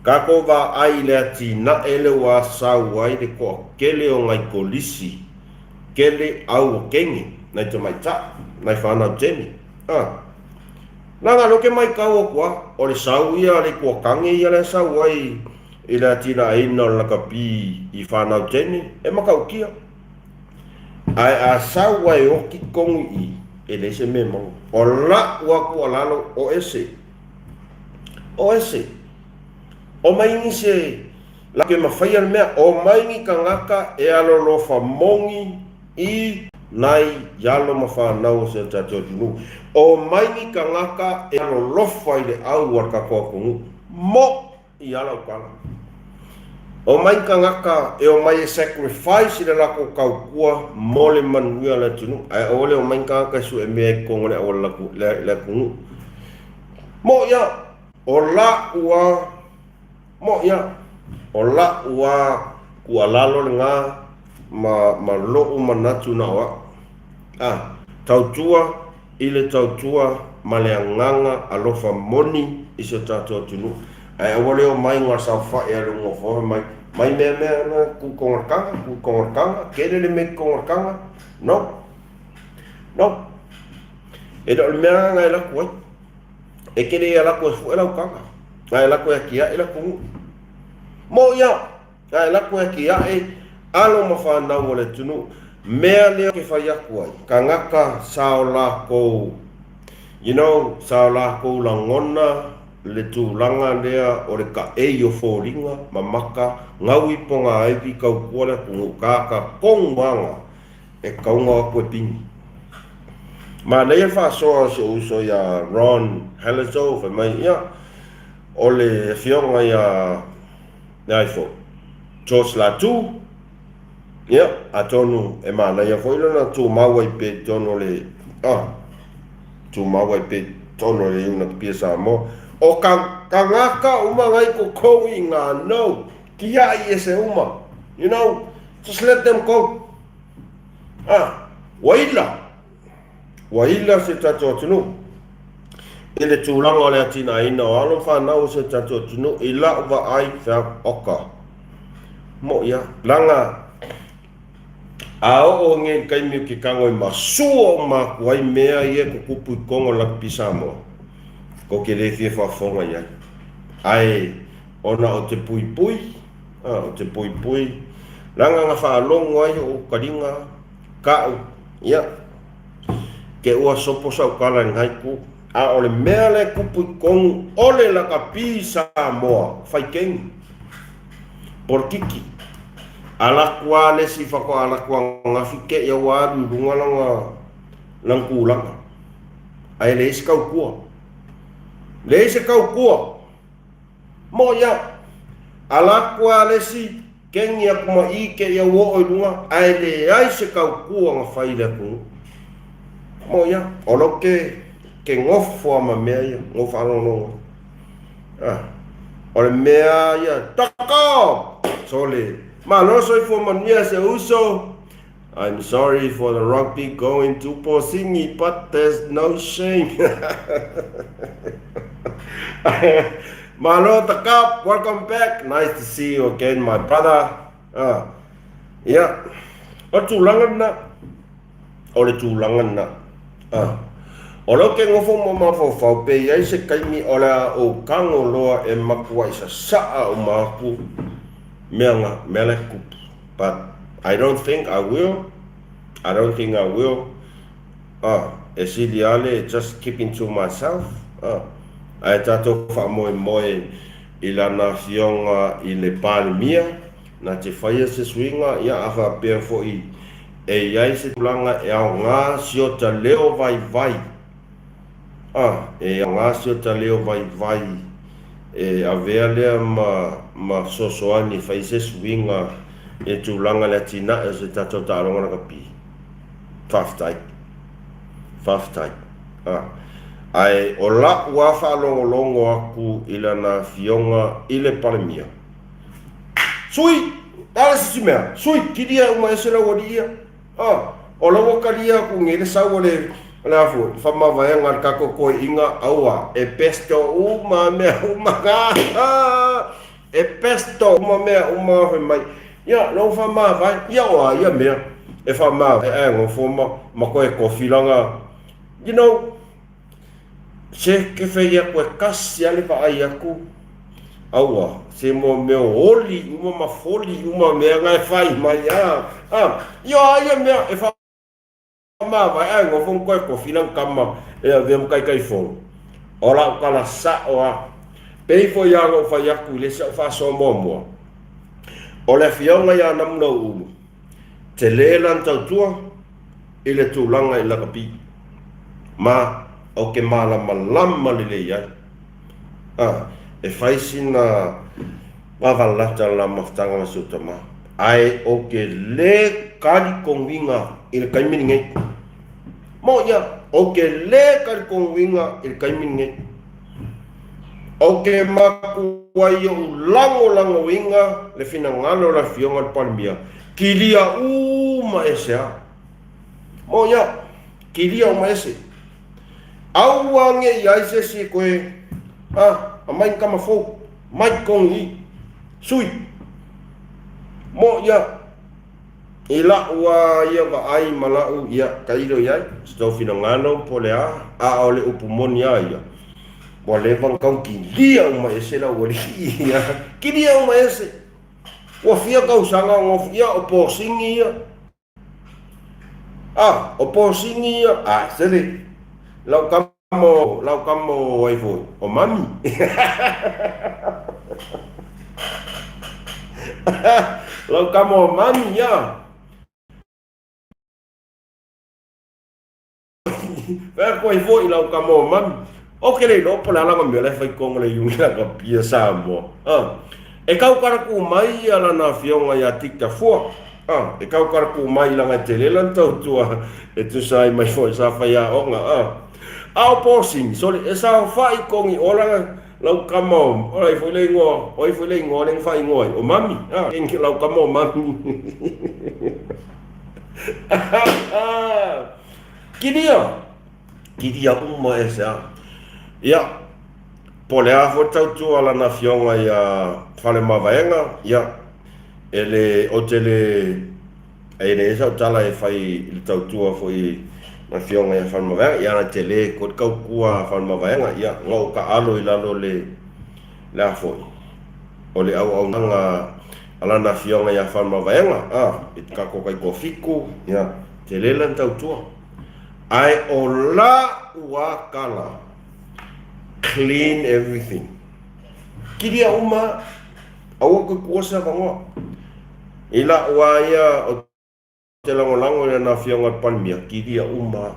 kako va ai le atina ele wa sau ai le ko kele o ngai kolisi kele au kengi nai te mai ta nai whanau teni nanga loke mai kau kwa o le sau ia le ko kangi ia le sau ai I le atina aina o laka pi I whanau teni e makau kia ai a sau ai o ki kongi I ele se me mau o la ua kua lalo o ese o maingi se la ke mawhai al mea o maingi ka ngaka e alo lofa mongi I nai yalo mawhanau se tato tunu o maingi ka ngaka e alo lofa I le au war ka kokungu mo I alo kala o mai ka ngaka e o mai sacrifice I le lako kaukua mo le manuia le tunu ai ole o mai ka ngaka su e mea kongo le awala le kungu mo ya o la ua mo ya o la ua kua lalo le ngā ma loo manatu na wa tautua I le tautua ma le anganga alofa moni I se tato tunu ai awale o mai ngā saufa e alu ngofo mai mea na ku kongarkanga kere le me kongarkanga no e do le mea ngai laku ai e kere ia laku e fu e lau kanga ngai laku e kia e laku mo ia ngai laku e kia e alo mawhanau o le tunu mea leo ke whai aku ai ka ngaka sao lako sao lako la ngona le tūlanga lea o le ka eio fōringa mamaka ngau I ponga aipi kau kuala kungu kaka kongwanga e kaunga aku e pini ma leia whasoa se uso ia Ron Halizo mai ia o le fionga ia naifo George Latu ia a tonu e ma leia foilona tu maua I pe tono le tu maua I pe tono le una pia Samoa o ka ngaka uma ngai ko kou I ngā no kia I ese uma just let them go waila se tato tunu I le tūlanga o le atina ina o alo whanau se tato tunu I la uwa ai whea oka mo ia langa a o nge kaimi ki kango I masuo ma kuai mea ia kukupu I kongo lak pisamo ko ke le fie whafonga ia ai ona o te pui langa nga whaalongo ai o karinga kau ia ke ua sopo sau kala ngai ku a ole mea le kupu I kongu ole laka pi Samoa whaikengi porkiki alakua le si whako alakua ngafi ke ia wadu runga lang kulanga ai le isi kau kua mo ia alakua le si kengi a kuma I ke ia wo o lunga ai le ai se kau kua nga whai le kungu mo ia olo ke ngofo ama mea ia ngofo alononga ole mea ia tako sole ma no soy for mania se uso I'm sorry for the rugby going to Posingi, but there's no shame. Malo Takap, welcome back. Nice to see you again, my brother. Yeah. O tūlangan na. O le tūlangan na. O lo ke ngofo mo mawhau pe iai se kaimi o la o kango loa e makua isa saa o maku meanga meleku. But I don't think I will. Esiliale, just keeping to myself. Ai tato wha moe ilana fionga I le palemia na te whaia se swinga ia awha pia fo I e iai se tulanga e au ngā siota leo vai. E au ngā siota leo vai e avea lea ma sosoani fai se suinga e tūlanga le tina e se tatou tāronga na kapi whaftai ai o la ua whalongolongo aku ila na fionga ile palemia sui ala si mea sui kiria uma ese la wadia o la wakaria ku ngere sawa le la fu fama vaenga ka ko inga aua e pesto uma mea uma ga e pesto uma mea uma fe mai ya lo fama vai ya wa ya mea e fama e ngo foma ma ko e kofilanga you know se ke fe ya ko kasi ale pa ai aku aua se mo me oli uma ma foli uma me ngai fai mai yo ya me e fa ma vai ngo fon ko filan kama e avem kai fon ora kala sa oa pe fo ya ngo fa ya ku le sa fa so mo o le fionga ya nam no u te le lan tau tua ile tu langa ila kapi ma o ke mala malama le ya e faisina wavalata la maftanga masutama ai o ke le kali konginga il kaiminge mo ya o ke le kali konginga il kaiminge o ke maku wai o lango winga le fina ngalo la fionga palmia kilia uma esa mo ya kilia uma ese awange ya ese si koe amai kama fo mai kongi sui mo ya ila wa ya va ai malau ya kairo ya sto fina ngano polea ole upumon ya boleh bang kau kilia uma ese la wali ya kilia uma ese wa fia kau sanga ngofia oposingi ya oposingi ya sele lau kamo waifu o mami lau kamo mami ya ver waifu lau kamo mami oke le no pola la ngam le fai kong le yung la ka pia samo e kau karaku mai ala na fionga ya tikta fo e kau karaku mai la ngatele lan tau tua e tu sai mai fo sa fa ya onga au posing so e sa fai kongi ola lau kamo oi foi le ngo le fai ngoi o mami ken ki lau kamo mami kidia uma esa ya polea fo tau tu ala na fionga ya fale mavaenga ya ele otele ele esa tala e fai il tau tu fo na fionga ya fale mavaenga ya na tele ko kau kua fale mavaenga ya ngo ka alo ilalo le la fo ole au nga ala na fionga ya fale mavaenga it ka ko kai ko fiku ya tele lan tau tu ai ola wakala clean everything kidia uma awak kuasa bango ila waya te lango na fionga palmia kidia uma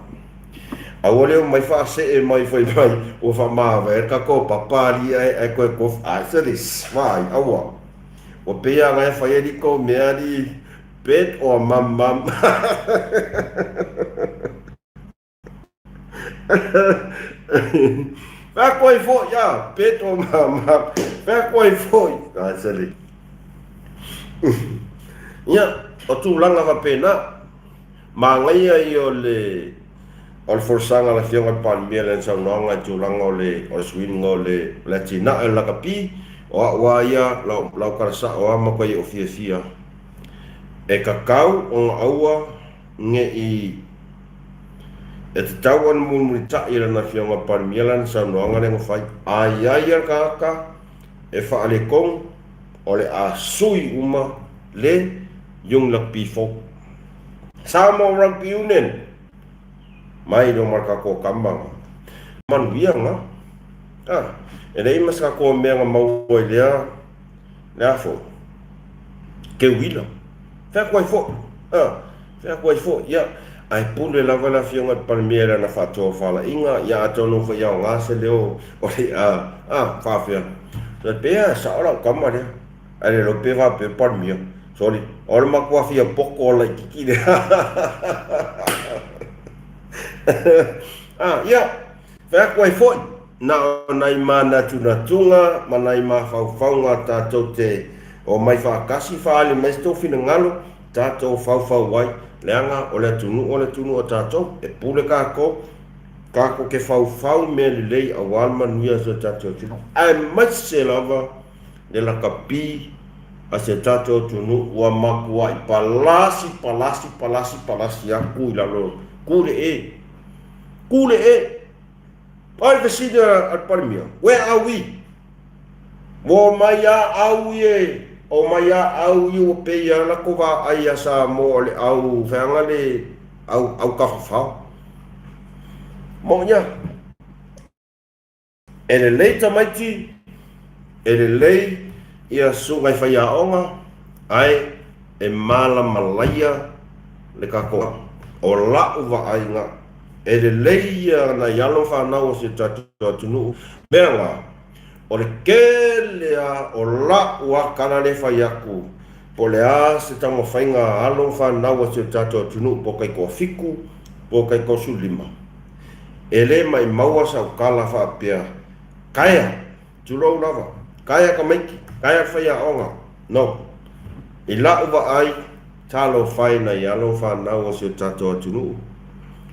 awole mai fa se mai foi mai o fa ma ver ka ko papali ai ko seris vai awa o pe ya ngai fa yedi ko meadi pet o mam Fa koi fo ya peto mama fa koi fo sali ya o tu langa va pena ma ngai ai o forsanga la fionga palmia en sa nonga tu langa o swing le la china la kapi o wa ya la karsa o ma ko i ofiesia e kakau o aua nge i e te tauan mumuri tai na fionga palmielan sa noanga le ngofai ai kaka e whaale kong o le a sui uma le yung lakpifo Samo Rugby Union mai do marka ko kambang man biang e dei mas ka ko menga mau lea la fo ke wila fa ko fo ya ai pule lava la fionga palmiera na fato fala inga ya ato no fa ya nga se leo o le fa fia le pe sa ora kama le ale lo pe va pe palmia sorry ora ma kwa fia poco la kiki de ya fa kwa foi na nai mana tunga manai ma fa nga ta te o mai fa kasi fa le mai sto fina ngalo ta fa wai leanga o le tunu o tātou e pule kako ke fau me lei a walma nuia so tātou tunu ai mai se lava le la kapi a se tātou tunu ua makua i palasi aku i lalo kule e pai vesida al palmia where are we mo mai au ye o mai au yu pe ya la ko va ai sa mo le au fanga le au ka fa mo nya ele le tamaiti ele le ia su ngai fa ya onga ai e mala malaya le ka ko o la u va ai nga ele le ia na yalo fa na o se tatu nu benga o le kelea o la ua kana le whaiaku po le a se tamo whainga alo whanau se tato tunu po kai ko fiku po kai ko sulima e le mai maua sa ukala whaapea kaya tulou lava kaya ka maiki kaya whaia onga no i la uwa ai talo whaina i alo whanau se tato tunu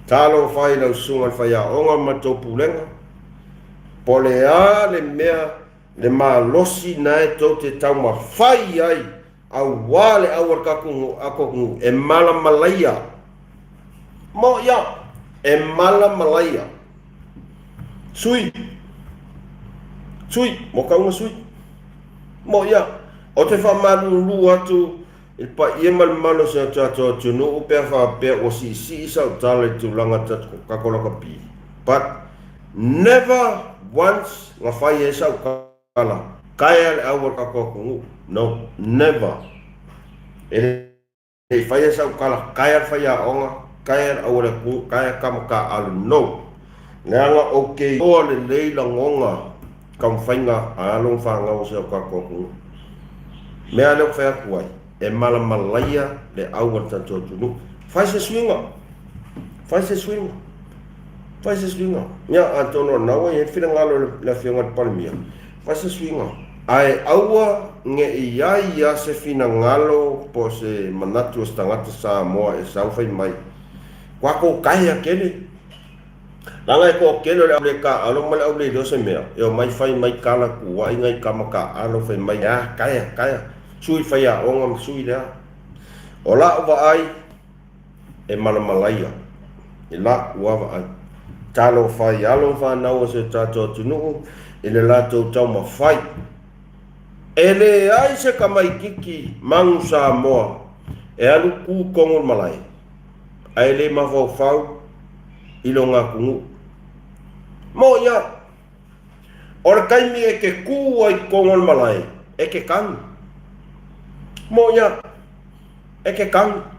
talo whaina usunga whaia onga matopu lenga po le a le mea le malosi na e tau te tau ma whai ai au wale au arkakungu akokungu e mala malaya mo ya e mala malaya sui mo kaunga sui mo ya o te whamalu atu il pa ia malo se tato tunu upe wha o si isa o tale tu langa tatu kakola kapi but never once nga whai e sau kala kaya le awar kakokungu no never e whai e sau kala kaya whai a onga kaya awar ku kaya kamaka alu no nganga okay o le leila ngonga kam whainga along whanga o seu kakokungu mea leo whai akuai e malamalaya le awar tato tunu whai se swinga nya antono nawa e fina ngalo la fionga palmia fase swinga ai aua nge ia se fina ngalo po se manatu stangata sa mo e sa fai mai kwa ko kaya kele langa ko kele le ka alo mala ole do se mea yo mai fai mai kala ku wa ngai kamaka alo fai mai kaya sui fai a onga sui da ola wa ai e malamalaya ila wa ai talo fai alo fa na o se tato tunu ele lato tau ma fai ele ai se kamai kiki mangu sa moa e alu ku kongol malai ai le ma fau ilo nga kungu mo ya or kai mi e ke ku ai kongol malai e ke kan mo ya e ke kan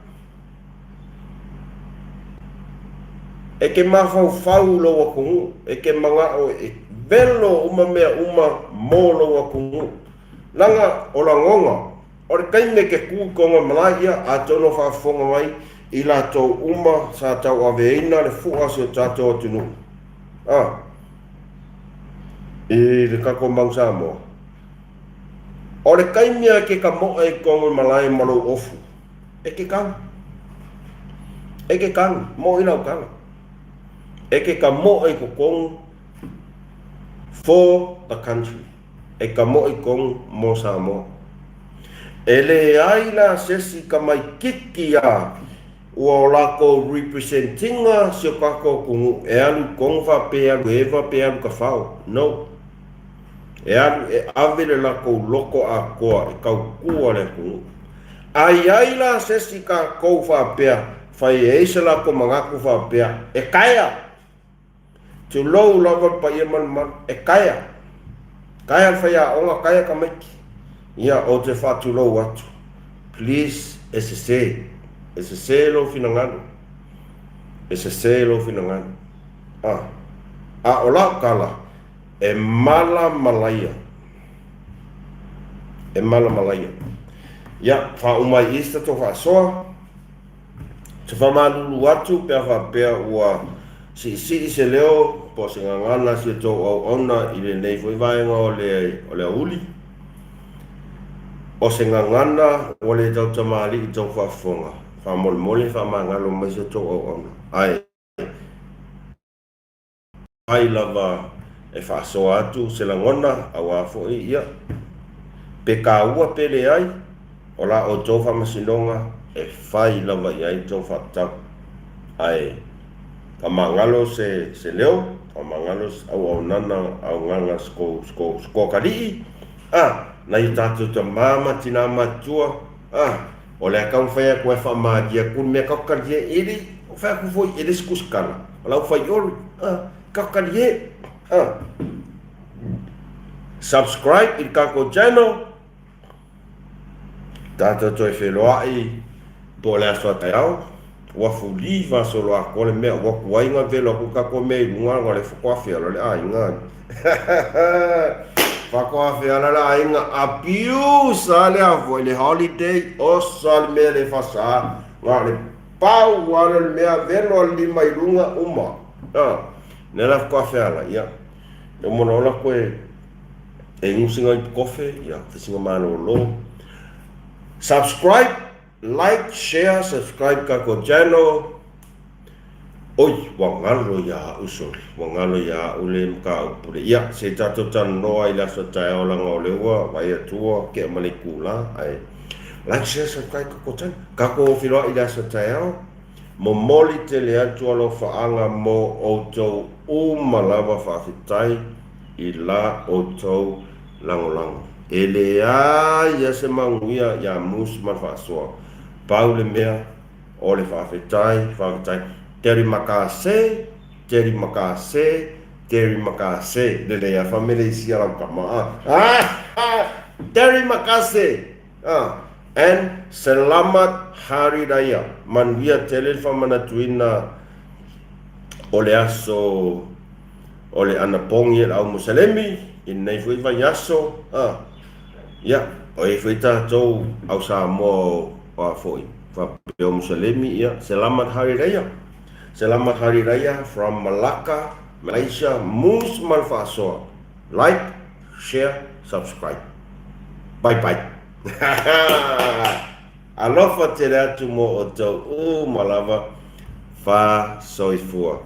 e ke mafau lo aku e ke manga o e velo uma mea uma molo aku langa o la ngonga o le kaime ke ku konga malahia a tono fa fonga mai i la to uma sa tau aveina le fuha se tato tunu i le kako mangsa mo o le kaime ke ka mo e konga malai malo ofu e ke kang mo i lau kang e ke ka mo e kong for the country e ka mo e kong mo sa mo e le aila sesi ka mai kiki a ua o lako representinga si o kako kungu e alu kong fa pe alu eva pe alu ka fao no e alu e avele lako loko a koa e kau kua le kungu ai aila sesi ka kou fa pe fai e se lako mangaku fa pe e kaya tu low lava pa yeman e kaya faya onga kaya kameki ia o te fa tu low atu please esse lo finangano e se lo finangan a ola kala e mala malaya ya fa umai ista to fa soa te fa malulu atu pe fa pe ua si se leo po se ngana si to o ona ile nei foi vai ngo le uli o se ngana o le tau tamali i tau fa fonga fa mol fa mangalo mai se to o ona ai lava e fa soa atu se la ngona awa fo ia pe ka ua pele ai o la o tau fa masinonga e fai lava ai tau fa tau ai ka mangalo se leo ka mangalo au nana au nganga sko kali na i tatu ta mama tina matua o le akau fai ko fa ma dia kun me ka ka dia ili o fa ku foi ele skuskala o la fai ol ka ka dia subscribe il kako channel tata toi fe loai po le aso taiao wa fuli va solo a ko le me wa kuai nga velo ku ka ko me lunga nga le fo fe le ai nga fa ko fe ala ai nga apiu sale a vo le holiday o sal me le fa sa nga le pau wa le me velo li mai lunga uma ne la ko fe ala ya no mono la ko e un singa kofe ya singa mano lo subscribe, like, share, subscribe kako channel. Oi, wangalo ya usul, wangalo ya ule mka upure. Ya, se tato tan noa ila sa tae o langa o lewa, waya tua, ke malikula, ai. Like, share, subscribe kako channel. Kako whiroa ila sa tae o. Momoli te le atu alo whaanga mo outou umalawa whawhitai i la outou langolango. Ele ya se manguia ya mus man fa so Paulo mea o le fa fetai teri makase le ya family si ala kama teri makase and selamat hari raya man via telefon mana tuina ole aso ole ana pongi au musalemi in nei foi vai aso ya, oi foi tatou au sa mo pa foi fa pe musalemi ya selamat hari raya from Malacca, Malaysia. Mus malfaso like, share, subscribe. Bye bye. Alofa te atu mo o tau malava fa soifua.